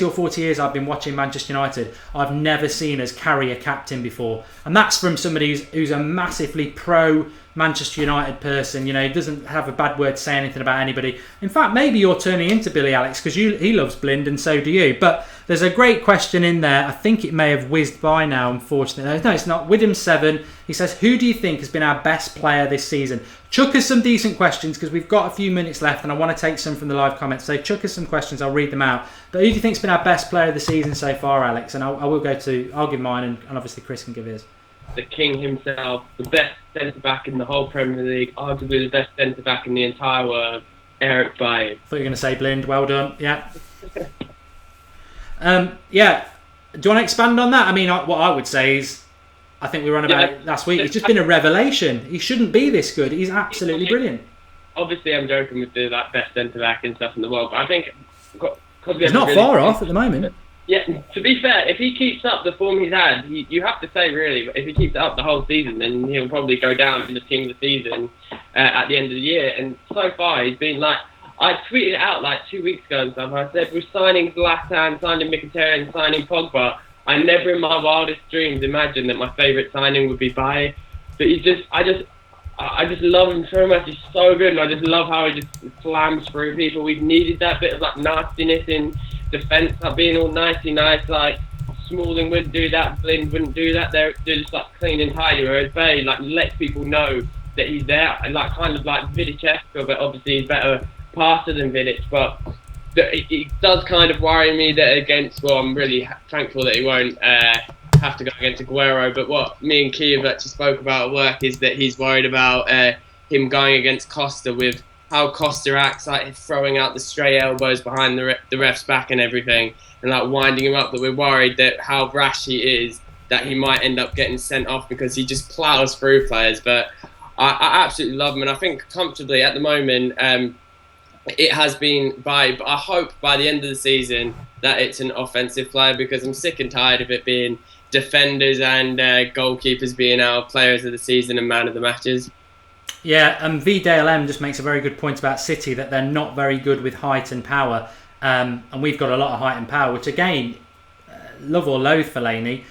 or 40 years I've been watching Manchester United, I've never seen us carry a captain before. And that's from somebody who's a massively pro Manchester United person. You know, he doesn't have a bad word to say anything about anybody. In fact, maybe you're turning into Billy, Alex, because he loves Blind and so do you. But there's a great question in there. I think it may have whizzed by now, unfortunately. No, it's not. Widham7, he says, who do you think has been our best player this season? Chuck us some decent questions, because we've got a few minutes left and I want to take some from the live comments. So chuck us some questions, I'll read them out. But who do you think's been our best player of the season so far, Alex? And I'll give mine, and obviously Chris can give his. The king himself, the best centre-back in the whole Premier League, arguably the best centre-back in the entire world, Eric Bailly. Thought you were going to say Blind. Well done. Yeah. Yeah. Do you want to expand on that? I mean, what I would say is, I think we were on about it last week. He's just been a revelation. He shouldn't be this good. He's absolutely brilliant. Obviously, I'm joking with the best centre-back and stuff in the world, but I think he's not far off at the moment. Yeah, to be fair, if he keeps up the form he's had, you have to say really, but if he keeps it up the whole season, then he'll probably go down in the team of the season at the end of the year. And so far, he's been like, I tweeted it out like 2 weeks ago and stuff. I said, we're signing Zlatan, signing Mkhitaryan, signing Pogba. I never in my wildest dreams imagined that my favourite signing would be Bailly. But I just love him so much. He's so good, and I just love how he just slams through people. We've needed that bit of like nastiness in defence, like being all nicey nice, like Smalling wouldn't do that, Blind wouldn't do that. They're just like clean and tidy, whereas Bailly like lets people know that he's there, and like kind of like Vidic-esque, but obviously he's better passer than Vidic. But it does kind of worry me that against, well, I'm really thankful that he won't have to go against Aguero, but what me and Kiev actually spoke about at work is that he's worried about him going against Costa, with how Costa acts, like throwing out the stray elbows behind the ref's back and everything, and like winding him up, that we're worried that how rash he is, that he might end up getting sent off because he just plows through players. But I absolutely love him, and I think comfortably at the moment it has been but I hope by the end of the season that it's an offensive player, because I'm sick and tired of it being defenders and goalkeepers being our players of the season and man of the matches. Yeah, and VDLM just makes a very good point about City, that they're not very good with height and power, and we've got a lot of height and power, which again, love or loathe Fellaini,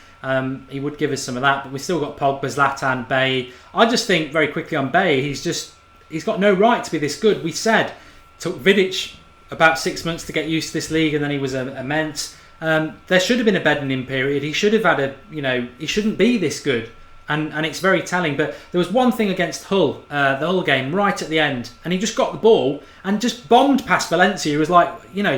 he would give us some of that, but we've still got Pogba, Zlatan, Bailly. I just think very quickly on Bailly, he's got no right to be this good. We said, took Vidic about 6 months to get used to this league, and then he was immense. There should have been a bedding in period. He should have had he shouldn't be this good. And it's very telling. But there was one thing against Hull, the Hull game, right at the end, and he just got the ball and just bombed past Valencia. It was like,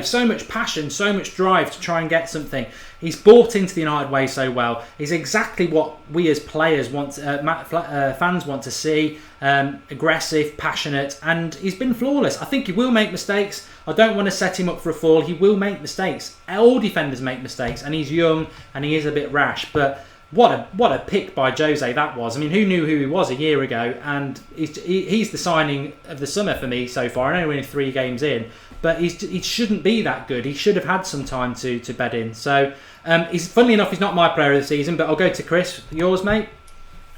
so much passion, so much drive to try and get something. He's bought into the United way so well. He's exactly what we as players want, fans want to see. Aggressive, passionate, and he's been flawless. I think he will make mistakes. I don't want to set him up for a fall. He will make mistakes. All defenders make mistakes, and he's young and he is a bit rash. But what a pick by Jose that was. I mean, who knew who he was a year ago? And he's the signing of the summer for me so far. I know we're only 3 games in, but he shouldn't be that good. He should have had some time to bed in. So, funnily enough, he's not my player of the season, but I'll go to Chris. Yours, mate?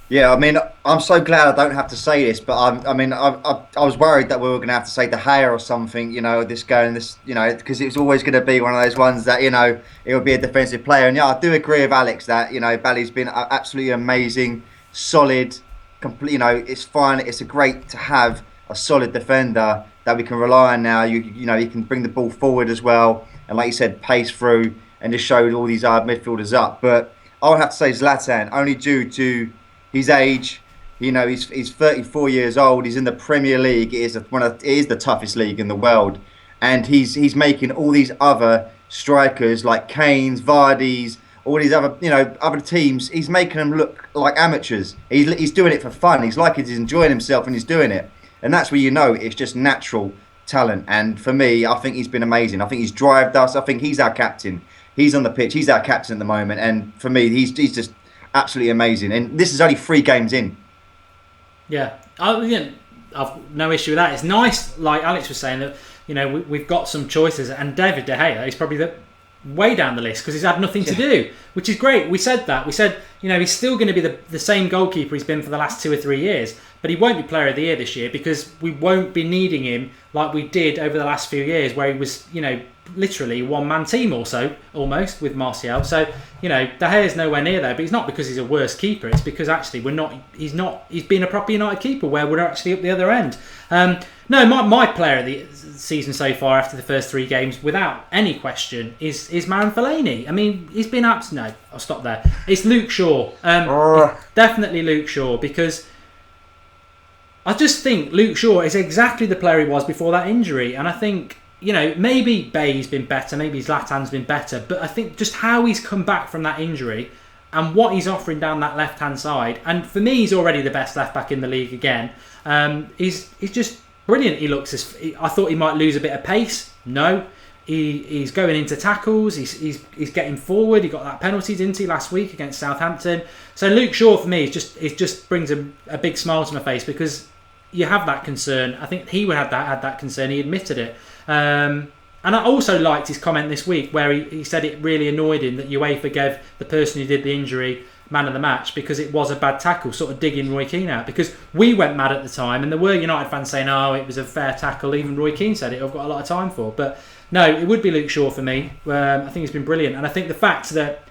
Yeah, I mean, I'm so glad I don't have to say this, but I was worried that we were going to have to say De Gea or something, because it was always going to be one of those ones that, it would be a defensive player. And yeah, I do agree with Alex that, Bailly's been absolutely amazing, solid, complete, it's fine. It's great to have a solid defender that we can rely on now. You can bring the ball forward as well. And like you said, pace through and just showed all these midfielders up. But I would have to say Zlatan, only due to his age. He's 34 years old. He's in the Premier League. It is the toughest league in the world, and he's making all these other strikers like Kane's, Vardy's, all these other teams. He's making them look like amateurs. He's doing it for fun. He's enjoying himself and he's doing it, and that's where it's just natural talent. And for me, I think he's been amazing. I think he's drived us. I think he's our captain. He's on the pitch. He's our captain at the moment, and for me, he's just absolutely amazing. And this is only 3 games in. Yeah, I've no issue with that. It's nice, like Alex was saying, that we've got some choices, and David De Gea is probably way down the list because he's had nothing to do, which is great. We said that. We said, he's still going to be the same goalkeeper he's been for the last 2 or 3 years, but he won't be Player of the Year this year because we won't be needing him like we did over the last few years, where he was, literally one-man team also, almost, with Martial. So, De Gea's nowhere near there, but it's not because he's a worse keeper. It's because actually he's been a proper United keeper where we're actually up the other end. No, my player of the season so far after the first 3 games, without any question, is Marouane Fellaini. I mean, he's been no, I'll stop there. It's Luke Shaw. It's definitely Luke Shaw, because I just think Luke Shaw is exactly the player he was before that injury, and I think, maybe Bay's been better, maybe Zlatan's been better, but I think just how he's come back from that injury and what he's offering down that left-hand side, and for me, he's already the best left-back in the league again. He's just brilliant. He looks I thought he might lose a bit of pace. No. He's going into tackles. He's getting forward. He got that penalty, didn't he, last week against Southampton? So Luke Shaw for me it just brings a big smile to my face, because you have that concern. I think he would have had that concern. He admitted it. And I also liked his comment this week where he said it really annoyed him that UEFA gave the person who did the injury man of the match because it was a bad tackle, sort of digging Roy Keane out, because we went mad at the time and there were United fans saying, oh, it was a fair tackle. Even Roy Keane said it. I've got a lot of time for. But no, it would be Luke Shaw for me. I think he's been brilliant, and I think the fact that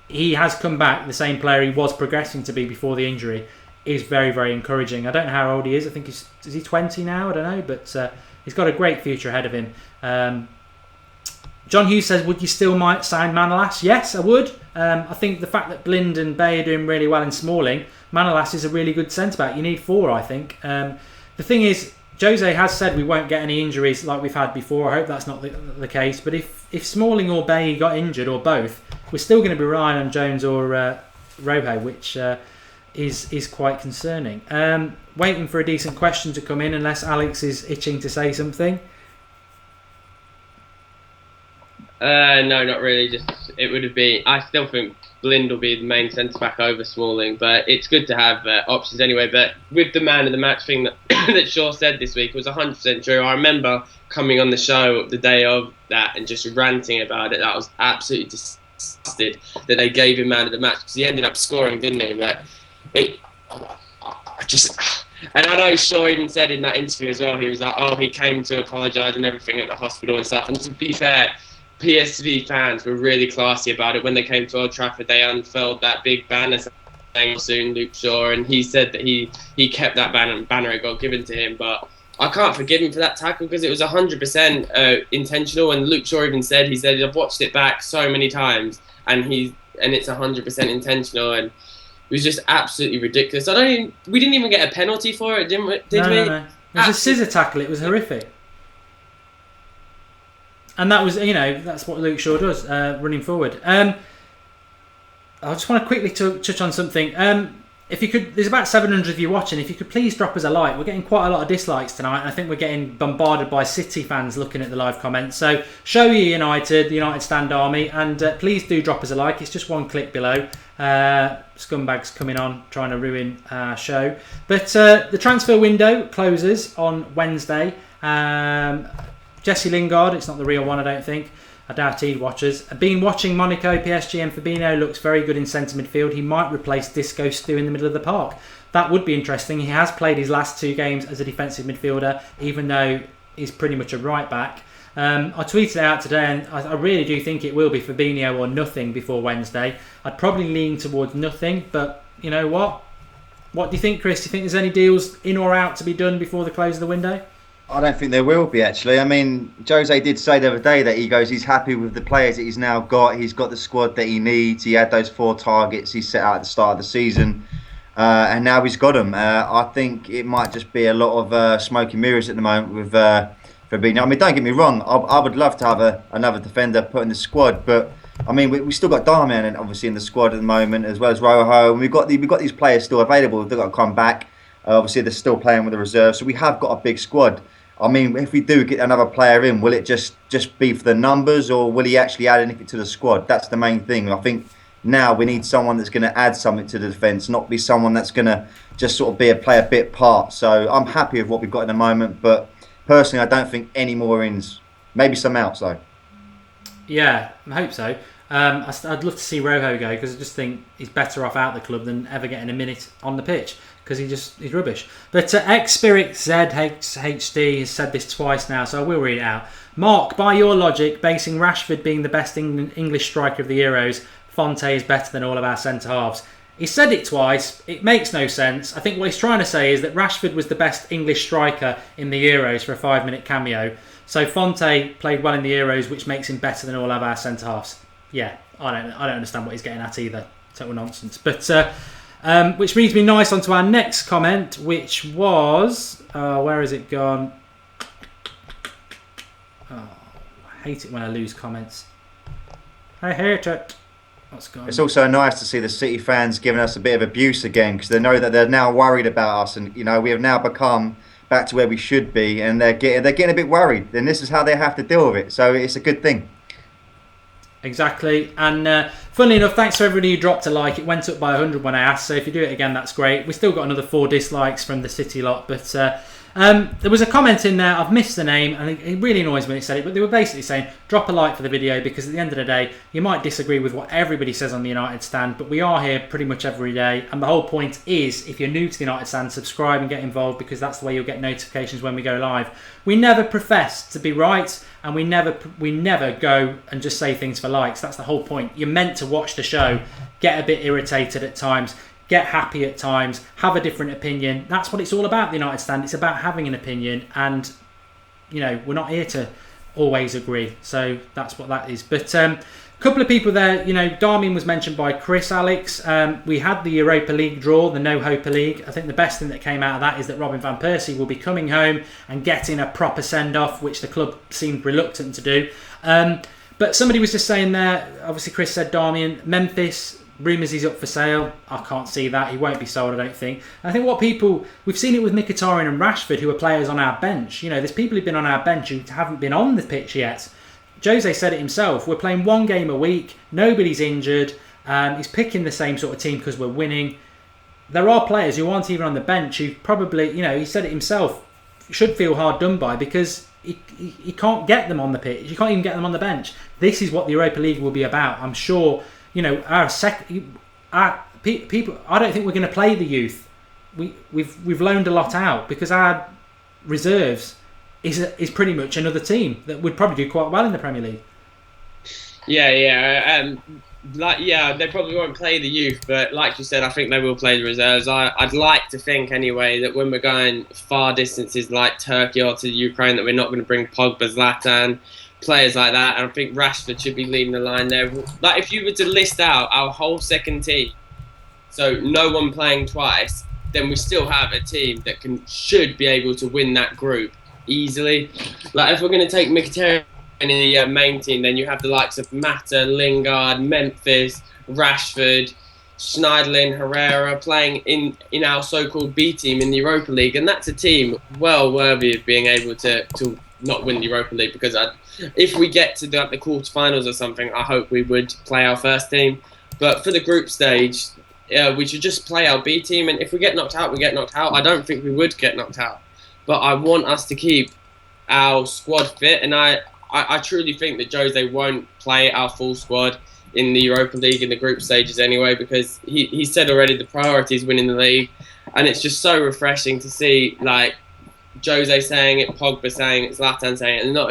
he has come back the same player he was progressing to be before the injury is very, very encouraging. I don't know how old he is. I think is he 20 now? I don't know, but he's got a great future ahead of him. John Hughes says, would you still might sign Manolas? Yes, I would. I think the fact that Blind and Bay are doing really well in Smalling, Manolas is a really good centre-back. You need 4, I think. The thing is, Jose has said we won't get any injuries like we've had before. I hope that's not the case. But if Smalling or Bay got injured, or both, we're still going to be relying on Jones or Rojo, which is quite concerning. Waiting for a decent question to come in, unless Alex is itching to say something. No, not really. Just it would have been. I still think Blind will be the main centre back over Smalling, but it's good to have options anyway. But with the man of the match thing that that Shaw said this week was 100% true. I remember coming on the show the day of that and just ranting about it. That I was absolutely disgusted that they gave him man of the match, because he ended up scoring, didn't he? But and I know Shaw even said in that interview as well, he was like, oh, he came to apologise and everything at the hospital and stuff. And to be fair, PSV fans were really classy about it. When they came to Old Trafford, they unfurled that big banner saying soon Luke Shaw, and he said that he kept that banner it got given to him. But I can't forgive him for that tackle, because it was 100% intentional. And Luke Shaw even said, I've watched it back so many times and it's 100% intentional, and it was just absolutely ridiculous. We didn't even get a penalty for it, did we? No. It was a scissor tackle. It was horrific. And that was, that's what Luke Shaw does, running forward. I just want to quickly touch on something. If you could, there's about 700 of you watching. If you could please drop us a like. We're getting quite a lot of dislikes tonight. I think we're getting bombarded by City fans looking at the live comments. So show you United, the United Stand Army, and please do drop us a like. It's just one click below. Scumbags coming on, trying to ruin our show. But the transfer window closes on Wednesday. Jesse Lingard, it's not the real one, I don't think. I doubt he watches. I've been watching Monaco, PSG, and Fabinho looks very good in centre midfield. He might replace Disco Stu in the middle of the park. That would be interesting. He has played his last 2 games as a defensive midfielder, even though he's pretty much a right back. I tweeted it out today, and I really do think it will be Fabinho or nothing before Wednesday. I'd probably lean towards nothing, but you know what? What do you think, Chris? Do you think there's any deals in or out to be done before the close of the window? I don't think there will be, actually. I mean, Jose did say the other day that he's happy with the players that he's now got. He's got the squad that he needs. He had those 4 targets he set out at the start of the season, and now he's got them. I think it might just be a lot of smoke and mirrors at the moment with Fabinho. I mean, don't get me wrong. I would love to have another defender put in the squad, but I mean, we still got Darmian obviously in the squad at the moment, as well as Rojo, and we've got these players still available. They've got to come back. Obviously, they're still playing with the reserves, so we have got a big squad. I mean, if we do get another player in, will it just be for the numbers, or will he actually add anything to the squad? That's the main thing. I think now we need someone that's going to add something to the defence, not be someone that's going to just sort of play a bit part. So I'm happy with what we've got in the moment, but personally, I don't think any more ins. Maybe some outs though. Yeah, I hope so. I'd love to see Rojo go because I just think he's better off out the club than ever getting a minute on the pitch because he's rubbish. But X-Spirit ZHD has said this twice now, so I will read it out. Mark, by your logic, basing Rashford being the best English striker of the Euros, Fonte is better than all of our centre-halves. He said it twice. It makes no sense. I think what he's trying to say is that Rashford was the best English striker in the Euros for a 5-minute cameo. So Fonte played well in the Euros, which makes him better than all of our centre-halves. Yeah, I don't understand what he's getting at either. Total nonsense. But which brings me nice onto our next comment, which was where has it gone? Oh, I hate it when I lose comments. I hate it. What's gone? It's also nice to see the City fans giving us a bit of abuse again because they know that they're now worried about us, and we have now become back to where we should be, and they're getting a bit worried. And this is how they have to deal with it. So it's a good thing. Exactly, and funnily enough, thanks to everybody who dropped a like. It went up by 100 when I asked, so if you do it again, that's great. We still got another 4 dislikes from the City lot, but there was a comment in there, I've missed the name, and it really annoys me when it said it, but they were basically saying, drop a like for the video, because at the end of the day, you might disagree with what everybody says on the United Stand, but we are here pretty much every day, and the whole point is, if you're new to the United Stand, subscribe and get involved, because that's the way you'll get notifications when we go live. We never profess to be right, and we never go and just say things for likes. That's the whole point. You're meant to watch the show, get a bit irritated at times, get happy at times, have a different opinion. That's what it's all about, the United Stand. It's about having an opinion, and we're not here to always agree. So that's what that is. But a couple of people there, Darmian was mentioned by Chris, Alex. We had the Europa League draw, the No Hope League. I think the best thing that came out of that is that Robin van Persie will be coming home and getting a proper send-off, which the club seemed reluctant to do. But somebody was just saying there, obviously Chris said Darmian, Memphis, rumours he's up for sale. I can't see that. He won't be sold, I don't think. I think we've seen it with Mkhitaryan and Rashford, who are players on our bench. There's people who've been on our bench who haven't been on the pitch yet. Jose said it himself. We're playing 1 game a week. Nobody's injured. He's picking the same sort of team because we're winning. There are players who aren't even on the bench who probably, he said it himself, should feel hard done by because he can't get them on the pitch. You can't even get them on the bench. This is what the Europa League will be about. I'm sure, people. I don't think we're going to play the youth. We've loaned a lot out because our reserves is pretty much another team that would probably do quite well in the Premier League. Yeah. They probably won't play the youth, but like you said, I think they will play the reserves. I'd like to think anyway that when we're going far distances like Turkey or to Ukraine, that we're not going to bring Pogba, Zlatan, players like that. And I think Rashford should be leading the line there. Like if you were to list out our whole second team, so no one playing twice, then we still have a team that should be able to win that group easily. Like if we're going to take Mkhitaryan in the main team, then you have the likes of Mata, Lingard, Memphis, Rashford, Schneiderlin, Herrera playing in our so-called B team in the Europa League, and that's a team well worthy of being able to not win the Europa League, because if we get to the quarterfinals or something, I hope we would play our first team. But for the group stage, we should just play our B team, and if we get knocked out, we get knocked out. I don't think we would get knocked out, but I want us to keep our squad fit, and I truly think that Jose won't play our full squad in the Europa League in the group stages anyway, because he said already the priority is winning the league, and it's just so refreshing to see like Jose saying it, Pogba saying it, Zlatan saying it, and not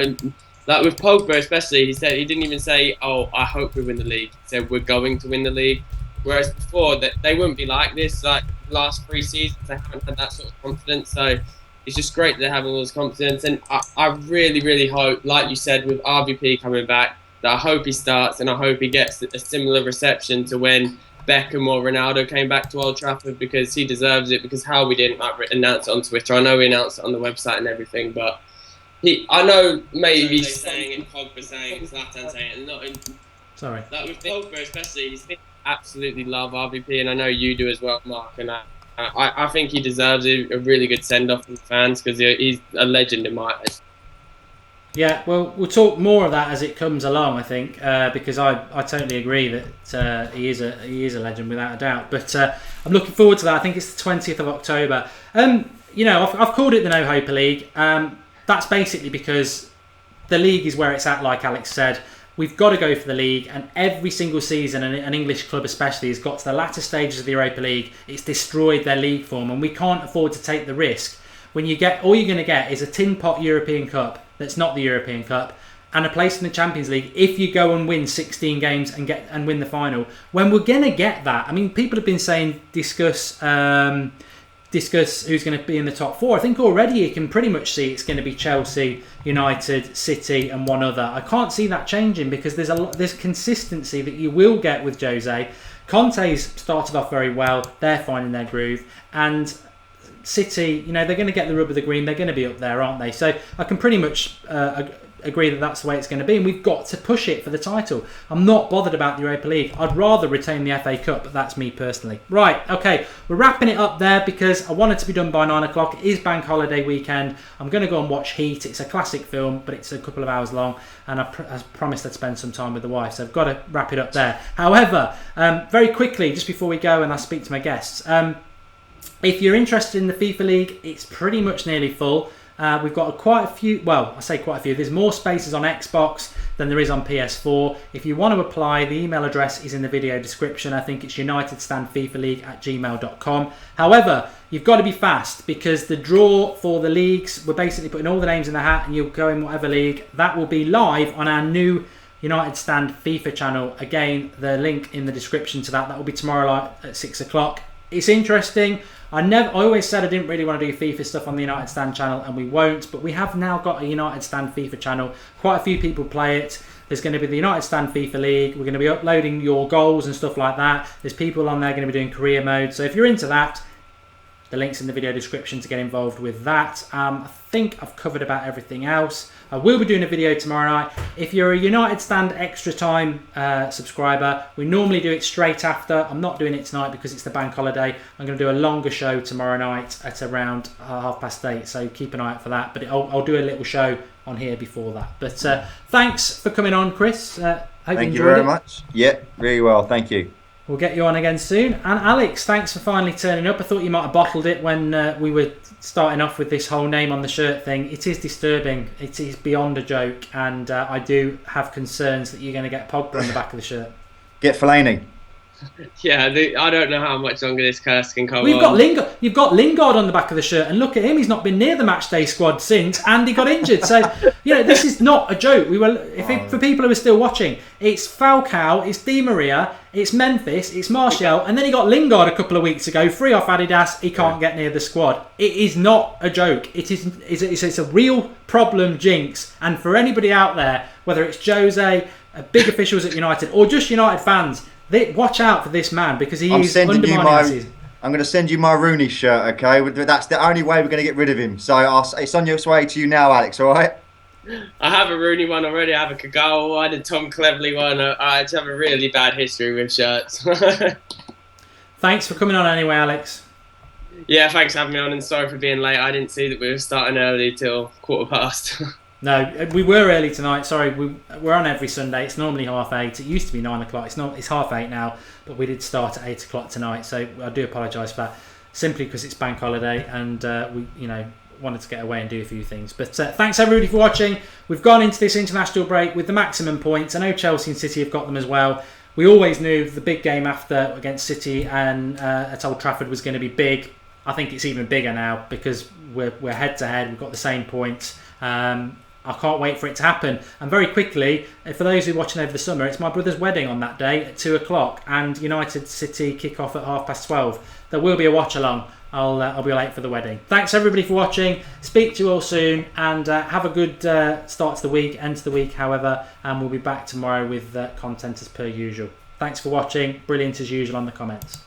like with Pogba especially. He said he didn't even say, "Oh, I hope we win the league." He said we're going to win the league. Whereas before that they wouldn't be like this. Like the last 3 seasons, they haven't had that sort of confidence. So it's just great to have all this confidence, and I really, really hope, like you said, with RVP coming back, that I hope he starts, and I hope he gets a similar reception to when Beckham or Ronaldo came back to Old Trafford, because he deserves it. Because how we didn't announce it on Twitter, I know we announced it on the website and everything, but I know maybe saying it, Pogba saying it, Zlatan saying it, and not in. Sorry. Like with Pogba especially, he's absolutely love RVP, and I know you do as well, Mark, and I think he deserves a really good send-off from the fans, because he's a legend in my eyes. Yeah, well, we'll talk more of that as it comes along, I think, because I totally agree that he is a legend without a doubt. But I'm looking forward to that. I think it's the 20th of October. I've called it the No Hope League. that's basically because the league is where it's at, like Alex said. We've got to go for the league, and every single season, and an English club especially, has got to the latter stages of the Europa League. It's destroyed their league form, and we can't afford to take the risk. When you get, all you're going to get is a tin pot European Cup that's not the European Cup, and a place in the Champions League if you go and win 16 games and win the final. When we're going to get that, I mean, people have been saying discuss who's going to be in the top four. I think already you can pretty much see it's going to be Chelsea, United, City and one other. I can't see that changing because there's consistency that you will get with Jose. Conte's started off very well. They're finding their groove. And City, they're going to get the rub of the green. They're going to be up there, aren't they? So I can pretty much agree that that's the way it's going to be, and we've got to push it for the title. I'm not bothered about the Europa League. I'd rather retain the FA Cup, but that's me personally. Right, okay, we're wrapping it up there because I want it to be done by 9 o'clock. It is bank holiday weekend. I'm going to go and watch Heat. It's a classic film, but it's a couple of hours long, and I promised I'd spend some time with the wife, so I've got to wrap it up there. However, very quickly, just before we go and I speak to my guests, if you're interested in the FIFA League, it's pretty much nearly full. We've got quite a few, well, I say quite a few, there's more spaces on Xbox than there is on PS4. If you want to apply, the email address is in the video description. I think it's unitedstandfifaleague@gmail.com. However, you've got to be fast because the draw for the leagues, we're basically putting all the names in the hat and you'll go in whatever league. That will be live on our new United Stand FIFA channel. Again, the link in the description to that will be tomorrow night at 6 o'clock. It's interesting. I always said I didn't really want to do FIFA stuff on the United Stand channel, and we won't, but we have now got a United Stand FIFA channel. Quite a few people play it. There's going to be the United Stand FIFA League. We're going to be uploading your goals and stuff like that. There's people on there going to be doing career mode. So if you're into that, the link's in the video description to get involved with that. I think I've covered about everything else. I will be doing a video tomorrow night. If you're a United Stand Extra Time subscriber, we normally do it straight after. I'm not doing it tonight because it's the bank holiday. I'm going to do a longer show tomorrow night at around 8:30. So keep an eye out for that. But I'll do a little show on here before that. But thanks for coming on, Chris. Thank you very much. Yeah, really well. Thank you. We'll get you on again soon. And Alex, thanks for finally turning up. I thought you might have bottled it when we were starting off with this whole name on the shirt thing. It is disturbing. It is beyond a joke. And I do have concerns that you're going to get Pogba on the back of the shirt. Get Fellaini. Yeah, I don't know how much longer this curse can go on. You've got Lingard on the back of the shirt, and look at him. He's not been near the matchday squad since, and he got injured. So, this is not a joke. For people who are still watching, it's Falcao, it's Di Maria, it's Memphis, it's Martial, and then he got Lingard a couple of weeks ago, free off Adidas. He can't get near the squad. It is not a joke. It's a real problem, jinx. And for anybody out there, whether it's Jose, big officials at United, or just United fans, watch out for this man because he is undermining our season. I'm going to send you my Rooney shirt, okay? That's the only way we're going to get rid of him. So it's on your way to you now, Alex, all right? I have a Rooney one already. I have a Kagawa one, a Tom Cleverley one. I just have a really bad history with shirts. Thanks for coming on anyway, Alex. Yeah, thanks for having me on, and sorry for being late. I didn't see that we were starting early till 8:15. No, we were early tonight. Sorry, we're on every Sunday. It's normally 8:30. It used to be 9 o'clock. It's 8:30 now, but we did start at 8 o'clock tonight. So I do apologise for that. Simply because it's bank holiday and we wanted to get away and do a few things. But thanks everybody for watching. We've gone into this international break with the maximum points. I know Chelsea and City have got them as well. We always knew the big game after against City and at Old Trafford was going to be big. I think it's even bigger now because we're head to head. We've got the same points. I can't wait for it to happen. And very quickly, for those who are watching over the summer, it's my brother's wedding on that day at 2 o'clock, and United City kick off at 12:30. There will be a watch along. I'll be late for the wedding. Thanks everybody for watching. Speak to you all soon, and have a good start to the week, end to the week, however. And we'll be back tomorrow with content as per usual. Thanks for watching. Brilliant as usual on the comments.